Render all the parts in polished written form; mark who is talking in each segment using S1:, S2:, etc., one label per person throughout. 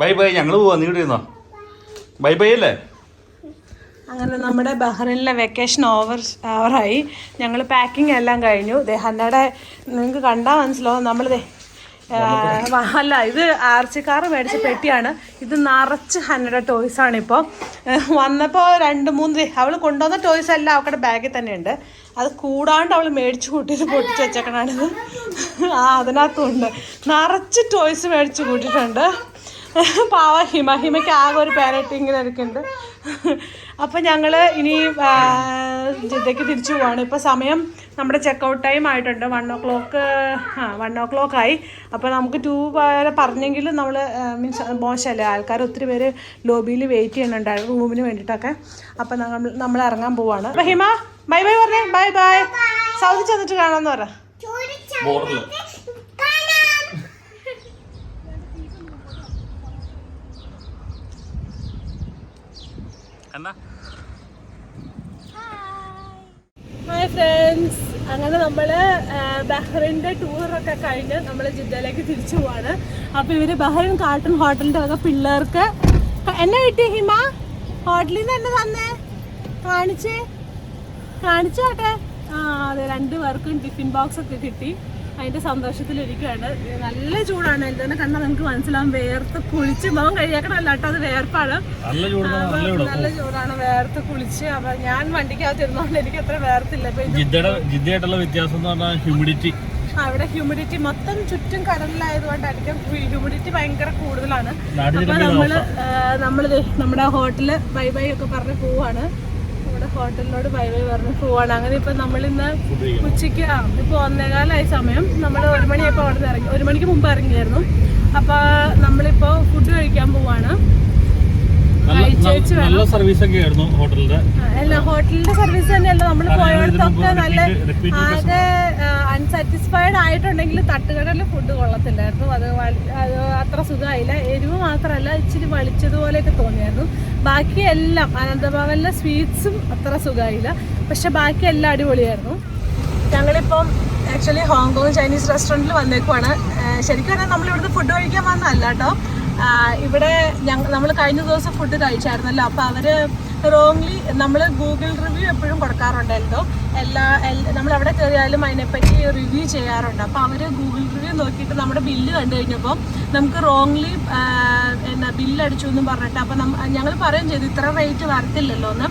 S1: Bye bye, ഞങ്ങൾ പോവാ, നീ ഇവിടെ ബൈ ബൈ അല്ലേ.
S2: അങ്ങനെ നമ്മുടെ ബഹ്റൈനിലെ വെക്കേഷൻ ഓവറായി. ഞങ്ങൾ പാക്കിംഗ് എല്ലാം കഴിഞ്ഞു. ഹന്നയുടെ നിങ്ങൾക്ക് കണ്ടാൽ മനസ്സിലാവും. നമ്മളിതേ അല്ല, ഇത് ആർച്ചിക്കാർ മേടിച്ച പെട്ടിയാണ്. ഇത് നിറച്ച് ഹന്നയുടെ ടോയ്സാണ്. ഇപ്പോൾ വന്നപ്പോൾ 2-3 അവൾ കൊണ്ടുവന്ന ടോയ്സ് എല്ലാം അവളുടെ ബാഗിൽ തന്നെ ഉണ്ട്. അത് കൂടാണ്ട് അവൾ മേടിച്ചു കൂട്ടിയിട്ട് പൊട്ടിച്ച് വെച്ചേക്കണാണിത്. അതിനകത്തുണ്ട് നിറച്ച് ടോയ്സ് മേടിച്ച് കൂട്ടിയിട്ടുണ്ട്. പാവ ഹിമയ്ക്ക് ആകെ ഒരു പാരറ്റ് ഇങ്ങനെ ഇരിക്കുന്നുണ്ട്. അപ്പം ഞങ്ങൾ ഇനി ജിദ്ദയ്ക്ക് തിരിച്ചു പോവാണ്. ഇപ്പോൾ സമയം നമ്മുടെ ചെക്കൗട്ട് ടൈം ആയിട്ടുണ്ട്. 1 o'clock ആയി. അപ്പോൾ നമുക്ക് 2 വരെ പറഞ്ഞെങ്കിലും നമ്മൾ മീൻസ് മോശമല്ലേ, ആൾക്കാർ ഒത്തിരി പേര് ലോബിയിൽ വെയിറ്റ് ചെയ്യുന്നുണ്ടായിരുന്നു റൂമിന് വേണ്ടിയിട്ടൊക്കെ. അപ്പം നമ്മൾ ഇറങ്ങാൻ പോവാണ്. അപ്പോൾ ഹിമ ബൈ ബൈ പറഞ്ഞേ. ബൈ ബൈ, സൗദി ചെന്നിട്ട് കാണാമെന്ന് പറ. ഹായ് ഫ്രണ്ട്സ്, അങ്ങനെ നമ്മൾ ബഹ്റൈൻ്റെ ടൂറൊക്കെ കഴിഞ്ഞ് നമ്മൾ ജിദ്ദയിലേക്ക് തിരിച്ചു പോവാണ്. അപ്പോൾ ഇവർ ബഹ്റൈൻ കാർട്ടൂൺ ഹോട്ടലിൻ്റെ വക പിള്ളേർക്ക് എന്നെ കിട്ടി. ഹിമ ഹോട്ടലിൽ നിന്ന് എന്നെ തന്നെ കാണിച്ചോട്ടെ. അതെ, 2 പേർക്കും ടിഫിൻ ബോക്സ് ഒക്കെ കിട്ടി. അതിൻ്റെ സന്തോഷത്തിലിരിക്കുകയാണ്. നല്ല ചൂടാണ്. എന്നെ കണ്ടാൽ നിങ്ങൾക്ക് മനസ്സിലാവും. വേർത്ത് കുളിച്ച് മുഖം കഴിയാക്കണമല്ല കേട്ടോ, അത് വേർപ്പാണ്. നല്ല ചൂടാണ്, വേർത്ത് കുളിച്ച്. അപ്പം ഞാൻ വണ്ടിക്കകത്തിരുന്നോണ്ട് എനിക്ക് അത്ര വേർത്തില്ല.
S1: ജിദ്ദയായിട്ടുള്ള വ്യത്യാസം എന്ന് പറഞ്ഞാൽ ഹ്യൂമിഡിറ്റി.
S2: അവിടെ ഹ്യൂമിഡിറ്റി മൊത്തം ചുറ്റും കടലിലായതുകൊണ്ടായിരിക്കും ഹ്യൂമിഡിറ്റി ഭയങ്കര കൂടുതലാണ്. അപ്പം നമ്മൾ നമ്മുടെ ഹോട്ടല് ബൈ ബൈ ഒക്കെ പറഞ്ഞ് പോവാണ്. ഹോട്ടലിനോട് ബൈ ബൈ പറഞ്ഞ് പോവാണ്. അങ്ങനെ ഇപ്പം നമ്മളിന്ന് ഉച്ചയ്ക്ക് ഇപ്പോൾ 1:15 സമയം. നമ്മൾ 1 മണിയായപ്പോൾ അവിടെ നിന്ന് ഇറങ്ങി. 1 മണിക്ക് മുമ്പ് ഇറങ്ങിയായിരുന്നു. അപ്പോൾ നമ്മളിപ്പോൾ ഫുഡ് കഴിക്കാൻ പോവാണ്.
S1: നല്ല സർവീസ് ഒക്കെ ആയിരുന്നു ഹോട്ടലിന്റെ.
S2: അല്ല, ഹോട്ടലിന്റെ സർവീസ് തന്നെയല്ല. നമ്മൾ പോയടത്തൊക്കെ നല്ല ആകെ അൺസാറ്റിസ്ഫൈഡ് ആയിട്ടുണ്ടെങ്കിൽ തട്ടുകടലിൽ ഫുഡ് കൊള്ളത്തില്ലായിരുന്നു. അത് അത്ര സുഖമായില്ല. എരിവ് മാത്രമല്ല, ഇച്ചിരി വളിച്ചതുപോലെയൊക്കെ തോന്നിയായിരുന്നു. ബാക്കി എല്ലാം അനന്തഭവനിലെ സ്വീറ്റ്സും അത്ര സുഖമായില്ല. പക്ഷെ ബാക്കി എല്ലാം അടിപൊളിയായിരുന്നു. ഞങ്ങളിപ്പം ആക്ച്വലി ഹോങ്കോങ് ചൈനീസ് റെസ്റ്റോറൻറ്റിൽ വന്നേക്കുവാണ്. ശരിക്കും പറഞ്ഞാൽ നമ്മളിവിടുന്ന് ഫുഡ് കഴിക്കാൻ വന്നതല്ല കേട്ടോ. ഇവിടെ നമ്മൾ കഴിഞ്ഞ ദിവസം ഫുഡ് കഴിച്ചായിരുന്നല്ലോ. അപ്പോൾ അവർ റോങ്ലി നമ്മൾ ഗൂഗിൾ റിവ്യൂ എപ്പോഴും കൊടുക്കാറുണ്ടല്ലോ. നമ്മളെവിടെ കയറിയാലും അതിനെപ്പറ്റി റിവ്യൂ ചെയ്യാറുണ്ട്. അപ്പോൾ അവർ ഗൂഗിൾ റിവ്യൂ നോക്കിയിട്ട് നമ്മുടെ ബില്ല് കണ്ടു കഴിഞ്ഞപ്പോൾ നമുക്ക് റോങ്ലി ബില്ലടിച്ചു എന്നും പറഞ്ഞിട്ട്, അപ്പോൾ ഞങ്ങൾ പറയുകയും ചെയ്തു ഇത്ര റേറ്റ് വരത്തില്ലല്ലോ എന്ന്.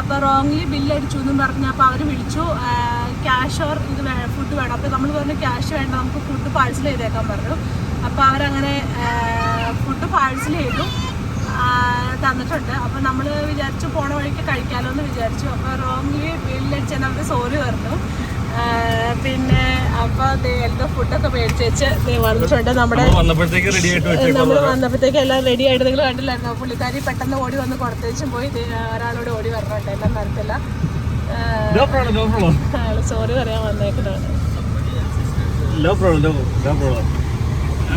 S2: അപ്പോൾ റോങ്ലി ബില്ലടിച്ചു എന്നും പറഞ്ഞപ്പോൾ അവർ വിളിച്ചു, ക്യാഷ് ഓർ ഇത് ഫുഡ് വേണം. അപ്പോൾ നമ്മൾ പറഞ്ഞു ക്യാഷ് വേണ്ട, നമുക്ക് ഫുഡ് പാഴ്സൽ ചെയ്തേക്കാൻ പറഞ്ഞു. അപ്പോൾ അവരങ്ങനെ ഫുഡ് പാഴ്സൽ ചെയ്തു തന്നിട്ടുണ്ട്. അപ്പോൾ നമ്മൾ വിചാരിച്ചു പോണ വഴിക്ക് കഴിക്കാമല്ലോ എന്ന് വിചാരിച്ചു. അപ്പോൾ റോങ്ലി ബില്ലടിച്ചാൽ അവർ സോറി പറഞ്ഞു. പിന്നെ അപ്പോൾ എന്തോ ഫുഡൊക്കെ മേടിച്ച് വെച്ച് വന്നിട്ടുണ്ട്. നമ്മൾ വന്നപ്പോഴത്തേക്ക് എല്ലാം റെഡി ആയിട്ട് നിങ്ങൾ കണ്ടില്ലായിരുന്നു. പുള്ളിക്കാരി പെട്ടെന്ന് ഓടി വന്ന് കൊടുത്തേച്ചും പോയി. ഒരാളോട് ഓടി വരണുണ്ട്, എല്ലാം തരത്തില്ല. സോറി പറയാൻ വന്നേക്കുന്നതാണ്.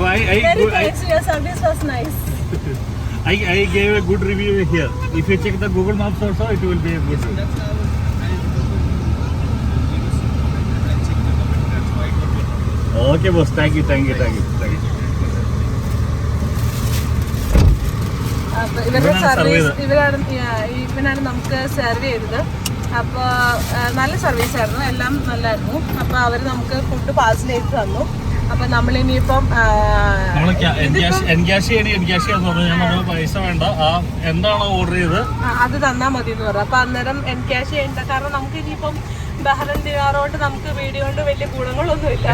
S2: Very thanks. Your service was nice.
S1: I gave a good review here. If you check the Google Maps also, it will be a good review. Okay, boss. Thank you.
S2: ഇവരുടെ സർവീസ് ഇവനാണ് നമുക്ക് serve ചെയ്തത്. അപ്പോൾ നല്ല സർവീസായിരുന്നു, എല്ലാം നല്ലായിരുന്നു. അപ്പോൾ അവർ നമുക്ക് ഫുഡ് പാഴ്സൽ ചെയ്ത് തന്നു. അപ്പൊ നമ്മളിനിയിപ്പം
S1: പൈസ വേണ്ട, എന്താണോ ഓർഡർ ചെയ്ത്
S2: അത് തന്നാ മതി എന്ന് പറഞ്ഞു. അപ്പൊ അന്നേരം എൻക്യാഷ് ചെയ്യണ്ട. കാരണം നമുക്ക് ഇനിയിപ്പം ബഹ്റൈൻ ദിനാറുകൊണ്ട് നമുക്ക് വീഡിയോ കൊണ്ട് വലിയ ഗുണങ്ങളൊന്നുമില്ല.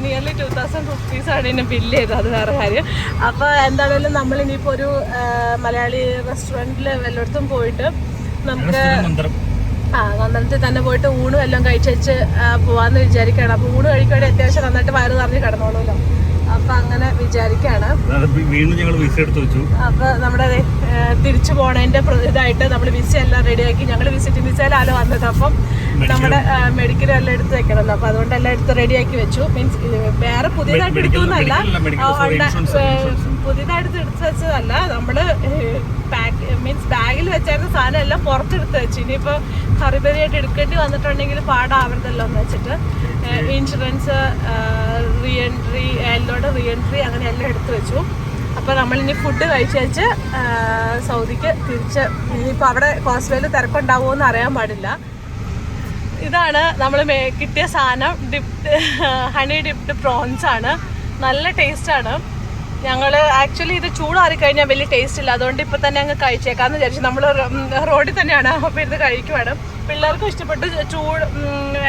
S2: നിയർലി 2000 റുപ്പീസാണ് ഇതിന് ബില്ല് ചെയ്തത്, അത് വേറെ കാര്യം. അപ്പോൾ എന്താണെങ്കിലും നമ്മളിനിയിപ്പോൾ ഒരു മലയാളി റെസ്റ്റോറൻറ്റിൽ വല്ലയിടത്തും പോയിട്ട് നമുക്ക് നന്ദനത്തിൽ തന്നെ പോയിട്ട് ഊണും എല്ലാം കഴിച്ച് പോവാന്ന് വിചാരിക്കുകയാണ്. അപ്പോൾ ഊണ് കഴിക്കുകയാണെങ്കിൽ അത്യാവശ്യം നന്നായിട്ട് വയറ് നിറഞ്ഞ് കിടന്നോളൂല്ലോ. അപ്പൊ അങ്ങനെ വിചാരിക്കാണ്.
S1: വീണ്ടും ഞങ്ങൾ വിസ എടുത്ത് വെച്ചു.
S2: അപ്പൊ നമ്മുടെ തിരിച്ചു പോണതിന്റെ ഇതായിട്ട് നമ്മൾ വിസ എല്ലാം റെഡിയാക്കി. ഞങ്ങൾ വിസിറ്റിംഗ് വിസയിലാണ് വന്നത്. അപ്പം നമ്മുടെ മെഡിക്കലും എല്ലാം എടുത്ത് വെക്കണമല്ലോ. അപ്പൊ അതുകൊണ്ട് എല്ലാം എടുത്ത് റെഡിയാക്കി വെച്ചു. മീൻസ് വേറെ പുതിയതായിട്ട് എടുക്കുന്നല്ല, പുതിയതായിട്ട് എടുത്ത് വെച്ചതല്ല. നമ്മള് മീൻസ് ബാഗിൽ വെച്ചായിരുന്ന സാധനം എല്ലാം പുറത്തെടുത്ത് വെച്ചു. ഇനിയിപ്പോ ഹറിബറിയായിട്ട് എടുക്കേണ്ടി വന്നിട്ടുണ്ടെങ്കിൽ പാടാവരുതല്ലോ എന്ന് വെച്ചിട്ട് ഇൻഷുറൻസ്, റീ എൻട്രി, എല്ലോടെ റീ എൻട്രി അങ്ങനെ എല്ലാം എടുത്തു വെച്ചു. അപ്പോൾ നമ്മളിനി ഫുഡ് കഴിച്ച് സൗദിക്ക് തിരിച്ച് ഇനിയിപ്പോൾ അവിടെ കോസ്വേയിൽ തിരക്കുണ്ടാവുമോ എന്ന് അറിയാൻ പാടില്ല. ഇതാണ് നമ്മൾ കിട്ടിയ സാധനം. ഹണി ഡിപ്ഡ് പ്രോൺസ് ആണ്. നല്ല ടേസ്റ്റാണ്. ഞങ്ങൾ ആക്ച്വലി ഇത് ചൂടാറി കഴിഞ്ഞാൽ വലിയ ടേസ്റ്റ് ഇല്ല. അതുകൊണ്ട് ഇപ്പോൾ തന്നെ അങ്ങ് കഴിച്ചേക്കാമെന്ന് വിചാരിച്ചു. നമ്മൾ റോഡിൽ തന്നെയാണ് അപ്പോൾ ഇത് കഴിക്കുവാണ്. പിള്ളേർക്കും ഇഷ്ടപ്പെട്ടു.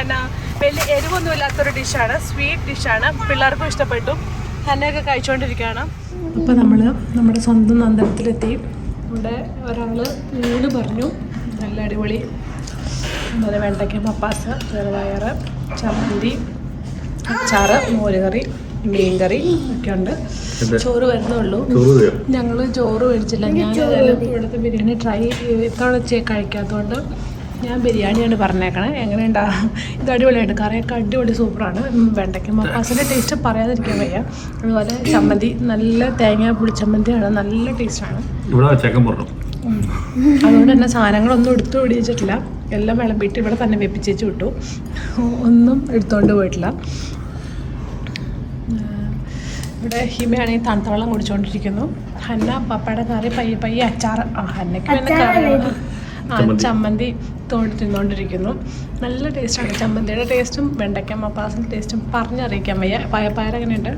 S2: എന്നാ വലിയ എരിവൊന്നും ഇല്ലാത്തൊരു ഡിഷാണ്, സ്വീറ്റ് ഡിഷാണ്. പിള്ളേർക്കും ഇഷ്ടപ്പെട്ടു. തന്നെയൊക്കെ കഴിച്ചുകൊണ്ടിരിക്കുകയാണ്. അപ്പോൾ നമ്മൾ നമ്മുടെ സ്വന്തം നന്ദനത്തിലെത്തി. ഇവിടെ ഒരാൾ ഊണ് പറഞ്ഞു, നല്ല അടിപൊളി. അതുപോലെ വെണ്ടയ്ക്ക മപ്പാസ്, ചെറുപയർ, ചമ്മന്തി, അച്ചാറ്, മോരുകറി, മീൻകറി ഒക്കെ ഉണ്ട്. ചോറ് വരുന്നുള്ളൂ. ഞങ്ങൾ ചോറ് മേടിച്ചില്ല. ഞാൻ ഇവിടുത്തെ ബിരിയാണി ഇത്തവണ കഴിക്കാത്തതുകൊണ്ട് ഞാൻ ബിരിയാണിയാണ് പറഞ്ഞേക്കണേ. എങ്ങനെയുണ്ടാ? ഇത് അടിപൊളിയായിട്ട്, കറിയൊക്കെ അടിപൊളി സൂപ്പറാണ്. വെണ്ടയ്ക്ക മപ്പാസിൻ്റെ ടേസ്റ്റ് പറയാതിരിക്കാൻ വയ്യ. അതുപോലെ ചമ്മന്തി, നല്ല തേങ്ങ പുളിച്ചമ്മന്തിയാണ്, നല്ല ടേസ്റ്റാണ്. അതുകൊണ്ട് തന്നെ സാധനങ്ങളൊന്നും എടുത്തു പിടിച്ചിട്ടില്ല. എല്ലാം വിളമ്പിയിട്ട് ഇവിടെ തന്നെ വെപ്പിച്ചേച്ച് വിട്ടു. ഒന്നും എടുത്തുകൊണ്ട് പോയിട്ടില്ല. ഇവിടെ ഹിമയാണെങ്കിൽ തണുത്ത വെള്ളം കുടിച്ചുകൊണ്ടിരിക്കുന്നു. ഹന്ന പപ്പയുടെ കറി പയ്യെ അച്ചാറ്. ഹന്നയ്ക്ക് പിന്നെ കറി ചമ്മന്തി തിന്നുകൊണ്ടിരിക്കുന്നു. നല്ല ടേസ്റ്റാണ്. ചമ്മന്തിയുടെ ടേസ്റ്റും വെണ്ടയ്ക്ക മപ്പാസിൻ്റെ ടേസ്റ്റും പറഞ്ഞറിയിക്കാൻ വയ്യ. പയറെങ്ങനെയുണ്ട്?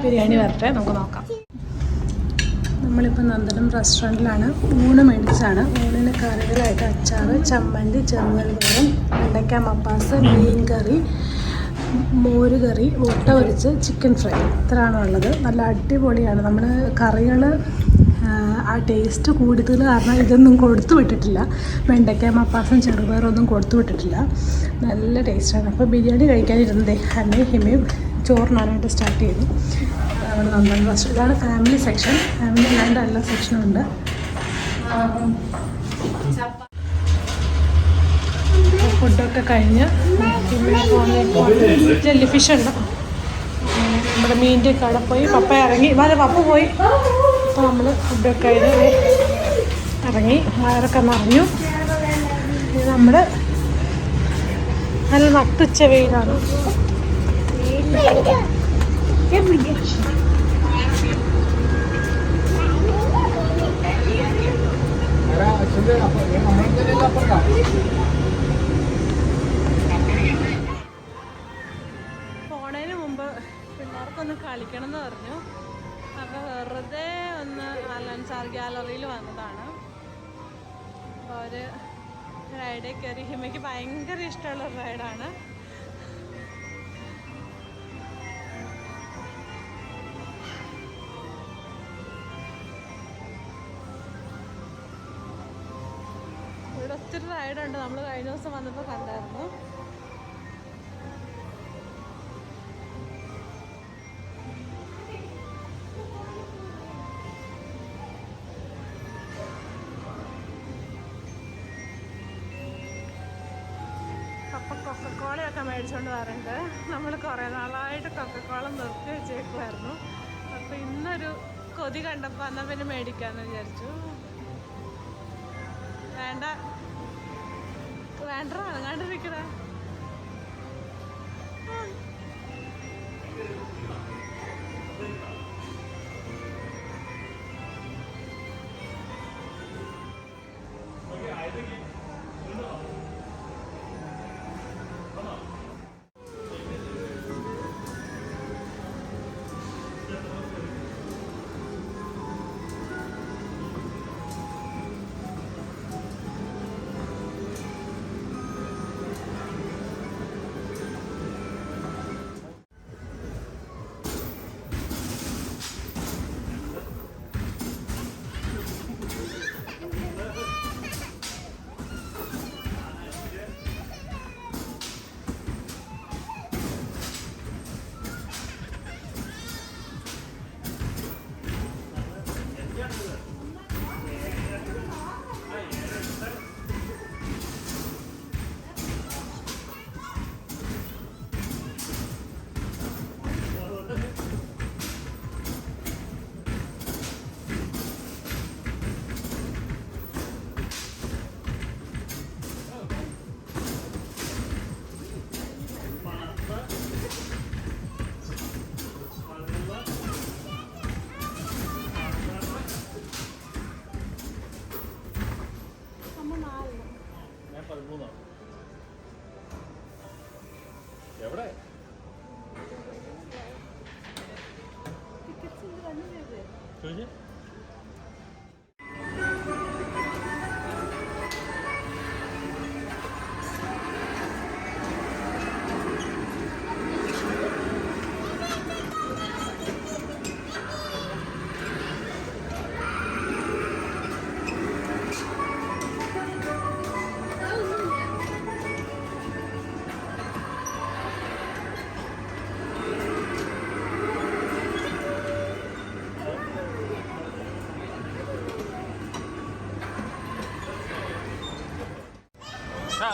S2: ബിരിയാണി വരട്ടെ, നമുക്ക് നോക്കാം. നമ്മളിപ്പോൾ നന്ദനം റെസ്റ്റോറൻറ്റിലാണ്. ഊണ് മേടിച്ചാണ്. ഊണിന് കറികളായിട്ട് അച്ചാറ്, ചമ്മന്തി, ചെറുപയർ, വെണ്ടയ്ക്ക മപ്പാസ്, മീൻ കറി, മോരുകറി, മുട്ട പൊരിച്ച്, ചിക്കൻ ഫ്രൈ, ഇത്രയാണ് ഉള്ളത്. നല്ല അടിപൊളിയാണ്. നമ്മൾ കറികൾ ആ ടേസ്റ്റ് കൂടുതൽ കാരണം ഇതൊന്നും കൊടുത്തു വിട്ടിട്ടില്ല. വെണ്ടയ്ക്ക മപ്പാസും ചെറുപയറൊന്നും കൊടുത്തു വിട്ടിട്ടില്ല. നല്ല ടേസ്റ്റാണ്. അപ്പോൾ ബിരിയാണി കഴിക്കാനിരുന്നതേ ഹന്നയും ഹിമയും ചോറിനാനായിട്ട് സ്റ്റാർട്ട് ചെയ്തു. അവിടെ നന്ദൻ റെസ്റ്റോറൻറ്റ്. ഇതാണ് ഫാമിലി സെക്ഷൻ. ഫാമിലി അല്ലാണ്ട് എല്ലാ സെക്ഷനും ഉണ്ട്. ഫുഡൊക്കെ കഴിഞ്ഞ് ജെല്ലി ഫിഷ് ഉണ്ട്. നമ്മുടെ മീൻ്റെ കട പോയി. പപ്പ ഇറങ്ങി. പപ്പ പോയി. അപ്പോൾ നമ്മൾ ഫുഡൊക്കെ കഴിഞ്ഞ് ഇറങ്ങി. വയറൊക്കെ നിറഞ്ഞു. ഇത് നമ്മുടെ നല്ല നട്ടുച്ച വെയിലാണ്. പോണതിന് മുമ്പ് പിള്ളേർക്കൊന്ന് കളിക്കണം എന്ന് പറഞ്ഞു. അപ്പോൾ വെറുതെ ഒന്ന് അലൻസാർ ഗാലറിയിൽ വന്നതാണ്. അപ്പോൾ ഒരു റൈഡിൽ കയറി. ഹിമയ്ക്ക് ഭയങ്കര ഇഷ്ടമുള്ള റൈഡാണ്. ഇവിടെ ഒത്തിരി റൈഡുണ്ട്. നമ്മൾ കഴിഞ്ഞ ദിവസം വന്നപ്പോൾ കണ്ടായിരുന്നു. അപ്പം കൊക്കക്കോളയൊക്കെ മേടിച്ചുകൊണ്ട് വരണ്ട്. നമ്മൾ കുറേ നാളായിട്ട് കൊക്കക്കോള നിർത്തി വെച്ചേക്കുമായിരുന്നു. അപ്പോൾ ഇന്നൊരു കൊതി കണ്ടപ്പോൾ എന്നാൽ പിന്നെ മേടിക്കാമെന്ന് വിചാരിച്ചു. വേണ്ട കണ്ടിരിക്കണ.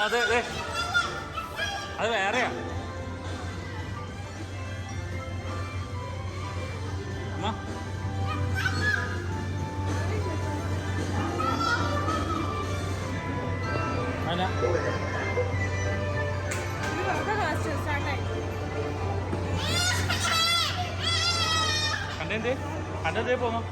S1: അതെ അതെ, അത് വേറെയാ. കണ്ടേ കണ്ടേ പോന്നോ.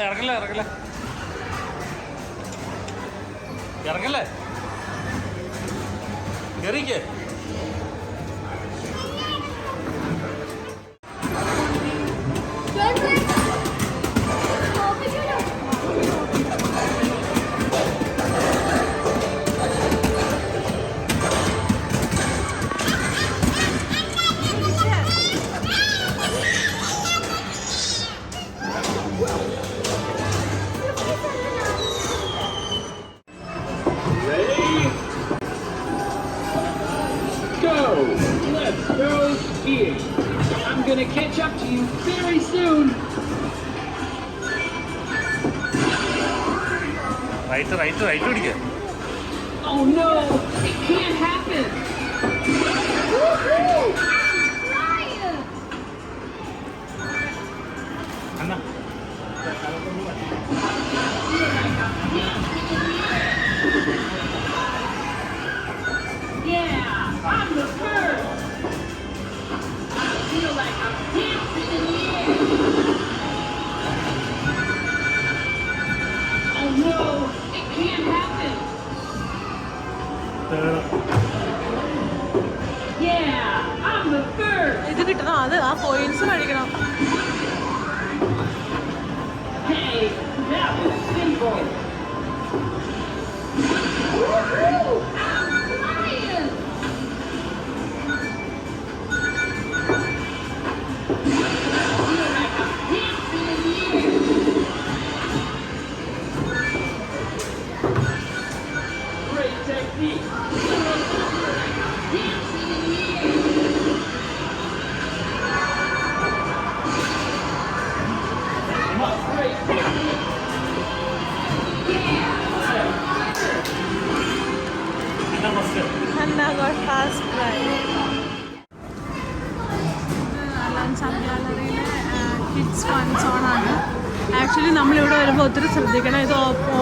S1: ഇറങ്ങല്ലേ ഇറങ്ങല്ലേ ഇറങ്ങല്ലേ, കയറിക്കേ.
S3: I'm gonna catch up to you very soon.
S1: Right പിടിക്കുക.
S3: Oh no, it can't happen.
S1: Anna
S3: Yeah, I'm the first. I feel like I'm dancing in the air. Oh no, it can't happen. Yeah, I'm the first.
S2: ഇത് കിട്ടണം, അത് ആ points കഴിക്കണം.
S3: Hey, that was simple. Woohoo! I'm flying. Great technique.
S2: Hannah got fast ride. ലഞ്ചാം ഗാലറിയിലെ kids fun സോണാണ്. Actually നമ്മളിവിടെ വരുമ്പോൾ ഒത്തിരി ശ്രദ്ധിക്കണം, ഇത്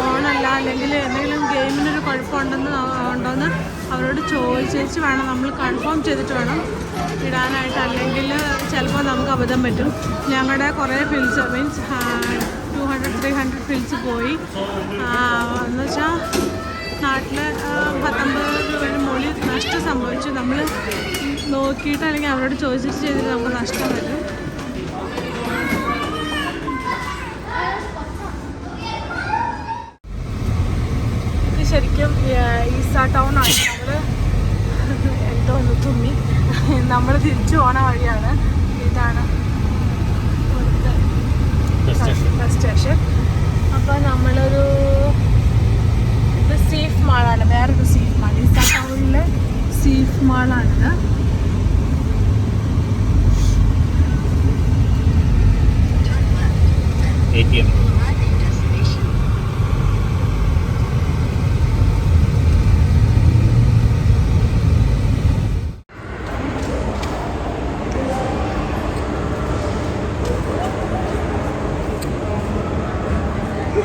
S2: ഓണല്ല അല്ലെങ്കിൽ എന്തെങ്കിലും ഗെയിമിനൊരു കുഴപ്പമുണ്ടോയെന്ന് അവരോട് ചോദിച്ചേച്ച് വേണം, നമ്മൾ കൺഫേം ചെയ്തിട്ട് വേണം ഇടാനായിട്ട്, അല്ലെങ്കിൽ ചിലപ്പോൾ നമുക്ക് അബദ്ധം പറ്റും. ഞങ്ങളുടെ കുറേ ഫിൽസ് മീൻസ് 200-300 ഫിൽസ് പോയി. എന്ന് വെച്ചാൽ നാട്ടിൽ 19 രൂപയുടെ മുകളിൽ നഷ്ടം സംഭവിച്ചു. നമ്മൾ നോക്കിയിട്ട് അല്ലെങ്കിൽ അവരോട് ചോദിച്ചിട്ട് ചെയ്തിട്ട് നമുക്ക് നഷ്ടം വരും. ഇത് ശരിക്കും ഈസ ടൗൺ ആണ്. നമ്മൾ എന്തോ ഒന്ന് തുമ്മി നമ്മൾ തിരിച്ചു പോണ വഴിയാണ്. ഇതാണ് ബസ് സ്റ്റേഷൻ. അപ്പോൾ നമ്മളൊരു ഇത് സീഫ് മാളാണ്, വേറൊരു സീഫ് മാൾ, ഈസ ടൗണിലെ സീഫ് മാളാണിത്.
S1: ATM.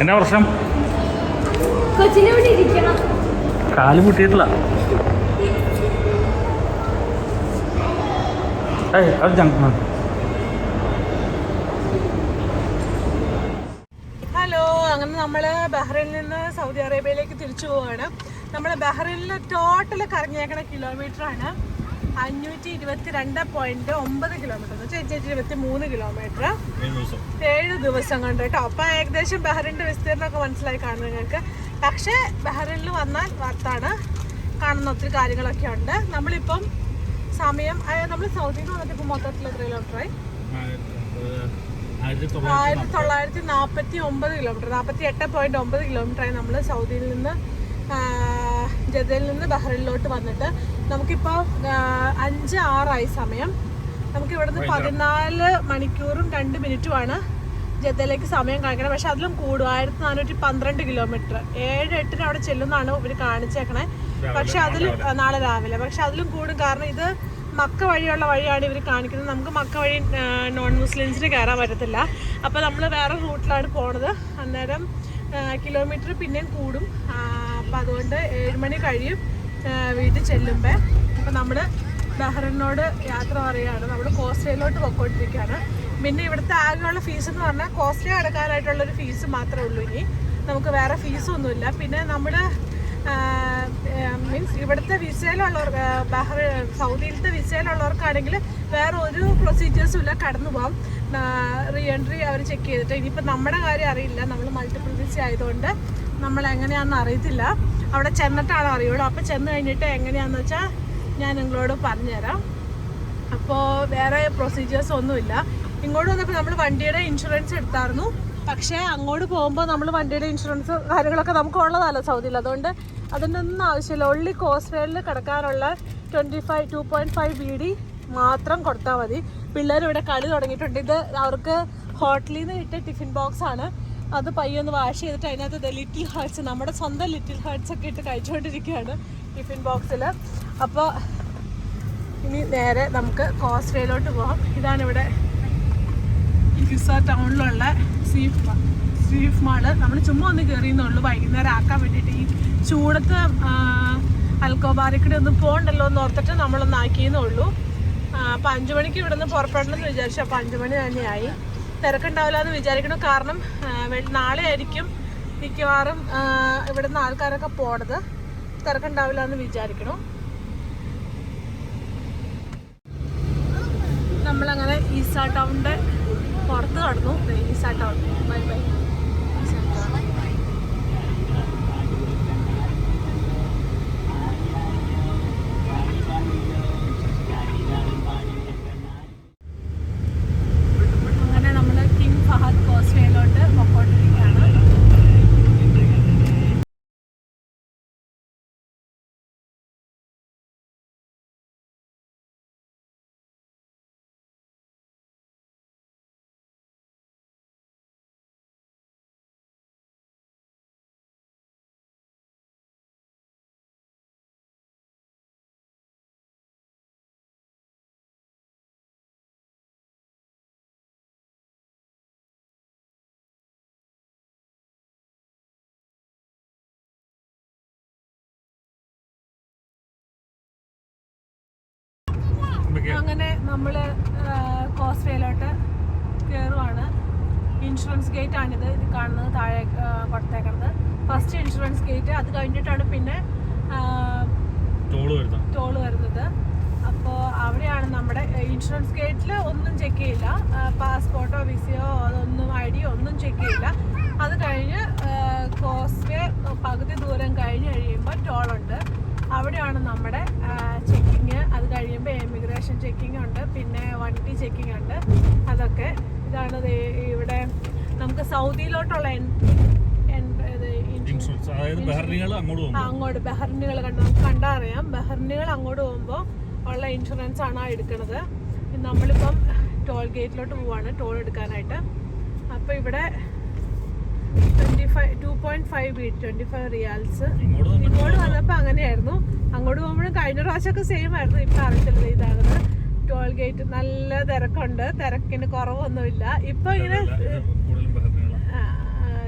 S1: എന്നാ പ്രശ്നം? കാല് മുട്ടിയിട്ടില്ല. അത്
S2: നമ്മൾ ബഹ്റൈനിൽ നിന്ന് സൗദി അറേബ്യയിലേക്ക് തിരിച്ചു പോവുകയാണ്. നമ്മൾ ബഹ്റൈനിൽ ടോട്ടൽ കറങ്ങിയേക്കണ കിലോമീറ്ററാണ് 522.9 കിലോമീറ്റർ എന്ന് വെച്ചാൽ 523 കിലോമീറ്റർ 7 ദിവസം കൊണ്ട് കേട്ടോ. അപ്പം ഏകദേശം ബഹ്റൈൻ്റെ വിസ്തീർണ്ണമൊക്കെ മനസ്സിലായി കാണും നിങ്ങൾക്ക്. പക്ഷേ ബഹ്റൈനിൽ വന്നാൽ വർത്താണ്, കാണുന്ന ഒത്തിരി കാര്യങ്ങളൊക്കെ ഉണ്ട്. നമ്മളിപ്പം സമയം നമ്മൾ സൗദിയിൽ നിന്ന് വന്നിട്ട് ഇപ്പം മൊത്തത്തിൽ എത്ര കിലോമീറ്ററായി? 1949 കിലോമീറ്റർ, 48.9 കിലോമീറ്ററായി നമ്മൾ സൗദിയിൽ നിന്ന് ജദ്ദയിൽ നിന്ന് ബഹ്റൈനിലോട്ട് വന്നിട്ട്. നമുക്കിപ്പോൾ 5-6 സമയം. നമുക്കിവിടുന്ന് 14 മണിക്കൂറും 2 മിനിറ്റുമാണ് ജദ്ദയിലേക്ക് സമയം കാണിക്കണം. പക്ഷെ അതിലും കൂടും, 1412 കിലോമീറ്റർ. 7-8 അവിടെ ചെല്ലുന്നതാണ് ഇവർ കാണിച്ചേക്കണേ. പക്ഷെ അതിൽ നാളെ രാവിലെ, പക്ഷെ അതിലും കൂടും. കാരണം ഇത് മക്ക വഴിയുള്ള വഴിയാണ് ഇവർ കാണിക്കുന്നത്. നമുക്ക് മക്ക വഴി നോൺ മുസ്ലിംസിന് കയറാൻ പറ്റത്തില്ല. അപ്പോൾ നമ്മൾ വേറെ റൂട്ടിലാണ് പോണത്. അന്നേരം കിലോമീറ്റർ പിന്നെയും കൂടും. അപ്പം അതുകൊണ്ട് 7 മണി കഴിയും വീട്ടിൽ ചെല്ലുമ്പോൾ. അപ്പം നമ്മൾ ബഹ്റൈനോട് യാത്ര പറയുകയാണ്. നമ്മൾ കോസ്റ്റയിലോട്ട് പോയിക്കൊണ്ടിരിക്കുകയാണ്. പിന്നെ ഇവിടുത്തെ ആകെയുള്ള ഫീസ് എന്ന് പറഞ്ഞാൽ കോസ്റ്റേ അടക്കാനായിട്ടുള്ളൊരു ഫീസ് മാത്രമേ ഉള്ളൂ. ഇനി നമുക്ക് വേറെ ഫീസൊന്നുമില്ല. പിന്നെ നമ്മൾ മീൻസ് ഇവിടുത്തെ വിസയിലുള്ളവർ സൗദിയിലത്തെ വിസയിലുള്ളവർക്കാണെങ്കിൽ വേറെ ഒരു പ്രൊസീജിയേഴ്സും ഇല്ല, കടന്നു പോകാം. റീ എൻട്രി അവർ ചെക്ക് ചെയ്തിട്ട്. ഇനിയിപ്പോൾ നമ്മുടെ കാര്യം അറിയില്ല, നമ്മൾ മൾട്ടിപ്പിൾ വിസ ആയതുകൊണ്ട് നമ്മൾ എങ്ങനെയാണെന്ന് അറിയത്തില്ല. അവിടെ ചെന്നിട്ടാണ് അറിയുള്ളൂ. അപ്പോൾ ചെന്ന് കഴിഞ്ഞിട്ട് എങ്ങനെയാണെന്ന് വെച്ചാൽ ഞാൻ നിങ്ങളോട് പറഞ്ഞുതരാം. അപ്പോൾ വേറെ പ്രൊസീജിയേഴ്സ് ഒന്നുമില്ല. ഇങ്ങോട്ട് വന്നപ്പോൾ നമ്മൾ വണ്ടിയുടെ ഇൻഷുറൻസ് എടുത്തായിരുന്നു. പക്ഷേ അങ്ങോട്ട് പോകുമ്പോൾ നമ്മൾ വണ്ടിയുടെ ഇൻഷുറൻസ് കാര്യങ്ങളൊക്കെ നമുക്ക് ഉള്ളതല്ല സൗദിയിൽ. അതുകൊണ്ട് അതിൻ്റെ ഒന്നും ആവശ്യമില്ല. ഒള്ളി കോസ്റ്റ്വേലിൽ കിടക്കാനുള്ള 2.5 BD മാത്രം കൊടുത്താൽ മതി. പിള്ളേർ ഇവിടെ കളി തുടങ്ങിയിട്ടുണ്ട്. ഇത് അവർക്ക് ഹോട്ടലിൽ നിന്ന് കിട്ടിയ ടിഫിൻ ബോക്സ് ആണ്. അത് പയ്യൊന്ന് വാഷ് ചെയ്തിട്ട് അതിനകത്ത് ലിറ്റിൽ ഹാർട്ട്സ്, നമ്മുടെ സ്വന്തം ലിറ്റിൽ ഹാർട്ട്സ് ഒക്കെ ഇട്ട് കഴിച്ചുകൊണ്ടിരിക്കുകയാണ് ടിഫിൻ ബോക്സിൽ. അപ്പോൾ ഇനി നേരെ നമുക്ക് കോസ്റ്റ്വേയിലോട്ട് പോകാം. ഇതാണിവിടെ കിസ ടൗണിലുള്ള സീഫ് മാള്. നമ്മൾ ചുമ്മാ ഒന്ന് കയറിയെന്നുള്ളൂ, വൈകുന്നേരം ആക്കാൻ വേണ്ടിയിട്ട്. ഈ ചൂടത്ത് അൽക്കോബാറിക്കൂടെ ഒന്ന് പോകണ്ടല്ലോ എന്ന് ഓർത്തിട്ട് നമ്മളൊന്ന് ആക്കിയെന്നുള്ളൂ. അപ്പം 5 മണിക്ക് ഇവിടെ നിന്ന് പുറപ്പെടണമെന്ന് വിചാരിച്ചു. അപ്പം 5 മണി തന്നെയായി. തിരക്കുണ്ടാവില്ല എന്ന് വിചാരിക്കണം. കാരണം നാളെ ആയിരിക്കും മിക്കവാറും ഇവിടെ നിന്ന് ആൾക്കാരൊക്കെ പോണത്. തിരക്കുണ്ടാവില്ല എന്ന് വിചാരിക്കണം. നമ്മളങ്ങനെ ഈസ ടൗണിൻ്റെ പുറത്ത് കടന്നു. Isa town, bye bye Isa town. അങ്ങനെ നമ്മൾ കിങ് ഫഹദ് കോസ്റ്റ്വേയിലോട്ട് പൊക്കോണ്ടിരിക്കുകയാണ്. അങ്ങനെ നമ്മൾ കോസ്റ്റ്വേയിലോട്ട് കയറുവാണ്. ഇൻഷുറൻസ് ഗേറ്റ് ആണിത്. ഇത് കാണുന്നത് താഴെ കൊടുത്തേക്കുന്നത് ഫസ്റ്റ് ഇൻഷുറൻസ് ഗേറ്റ്. അത് കഴിഞ്ഞിട്ടാണ് പിന്നെ ടോള് വരുന്നത്. അപ്പോൾ അവിടെയാണ് നമ്മുടെ ഇൻഷുറൻസ് ഗേറ്റിൽ ഒന്നും ചെക്ക് ചെയ്യില്ല. പാസ്പോർട്ടോ വിസയോ അതൊന്നും ID ഒന്നും ചെക്ക് ചെയ്യില്ല. അത് കഴിഞ്ഞ് കോസ്റ്റ്വേ പകുതി ദൂരം കഴിഞ്ഞ് കഴിയുമ്പോൾ ടോളുണ്ട്. അവിടെയാണ് നമ്മുടെ ചെക്കിങ്. അത് കഴിയുമ്പോൾ എമിഗ്രേഷൻ ചെക്കിങ് ഉണ്ട്, പിന്നെ വണ്ടി ചെക്കിങ് ഉണ്ട്. അതൊക്കെ ഇതാണ് ഇവിടെ നമുക്ക് സൗദിയിലോട്ടുള്ള അങ്ങോട്ട് ബഹ്റിനുകൾ നമുക്ക് കണ്ടറിയാം. ബഹ്റിനുകൾ അങ്ങോട്ട് പോകുമ്പോൾ ഉള്ള ഇൻഷുറൻസ് ആണ് എടുക്കുന്നത്. നമ്മളിപ്പം ടോൾ ഗേറ്റിലോട്ട് പോവാണ് ടോൾ എടുക്കാനായിട്ട്. അപ്പോൾ ഇവിടെ 2.5 BD 25 റിയാൽസ്. ഇങ്ങോട്ട് വന്നപ്പോൾ അങ്ങനെയായിരുന്നു. അങ്ങോട്ട് പോകുമ്പോഴും കഴിഞ്ഞ പ്രാവശ്യമൊക്കെ സെയിം ആയിരുന്നു. ഇപ്പം അറിയത്തില്ല. ഇതാണ് ടോൾ ഗേറ്റ്. നല്ല തിരക്കുണ്ട്, തിരക്കിന് കുറവൊന്നുമില്ല. ഇപ്പം ഇങ്ങനെ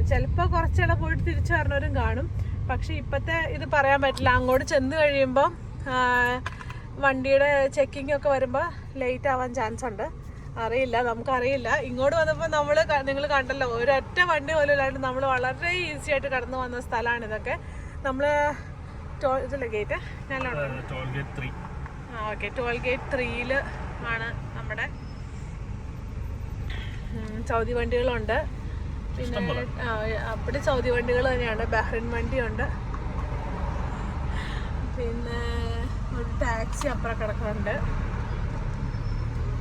S2: ചിലപ്പോൾ കുറച്ചിടെ പോയിട്ട് തിരിച്ചു വരണവരും കാണും. പക്ഷെ ഇപ്പോഴത്തെ ഇത് പറയാൻ പറ്റില്ല. അങ്ങോട്ട് ചെന്ന് കഴിയുമ്പം വണ്ടിയുടെ ചെക്കിംഗ് ഒക്കെ വരുമ്പോൾ ലേറ്റ് ആവാൻ ചാൻസ് ഉണ്ട്. അറിയില്ല, നമുക്കറിയില്ല. ഇങ്ങോട്ട് വന്നപ്പോൾ നിങ്ങൾ കണ്ടല്ലോ, ഒരൊറ്റ വണ്ടി പോലും ഇല്ലാണ്ട് നമ്മൾ വളരെ ഈസി ആയിട്ട് കടന്നു വന്ന സ്ഥലമാണ് ഇതൊക്കെ. നമ്മൾ ഇതില്ലേ ഗേറ്റ് ഓക്കെ, ടോൾ ഗേറ്റ് 3 ആണ് നമ്മുടെ സൗദി വണ്ടികളുണ്ട്. പിന്നെ അവിടെ സൗദി വണ്ടികൾ തന്നെയാണ്, ബഹ്റിൻ വണ്ടിയുണ്ട്. പിന്നെ ഒരു ടാക്സി അപ്പുറം കിടക്കുന്നുണ്ട്.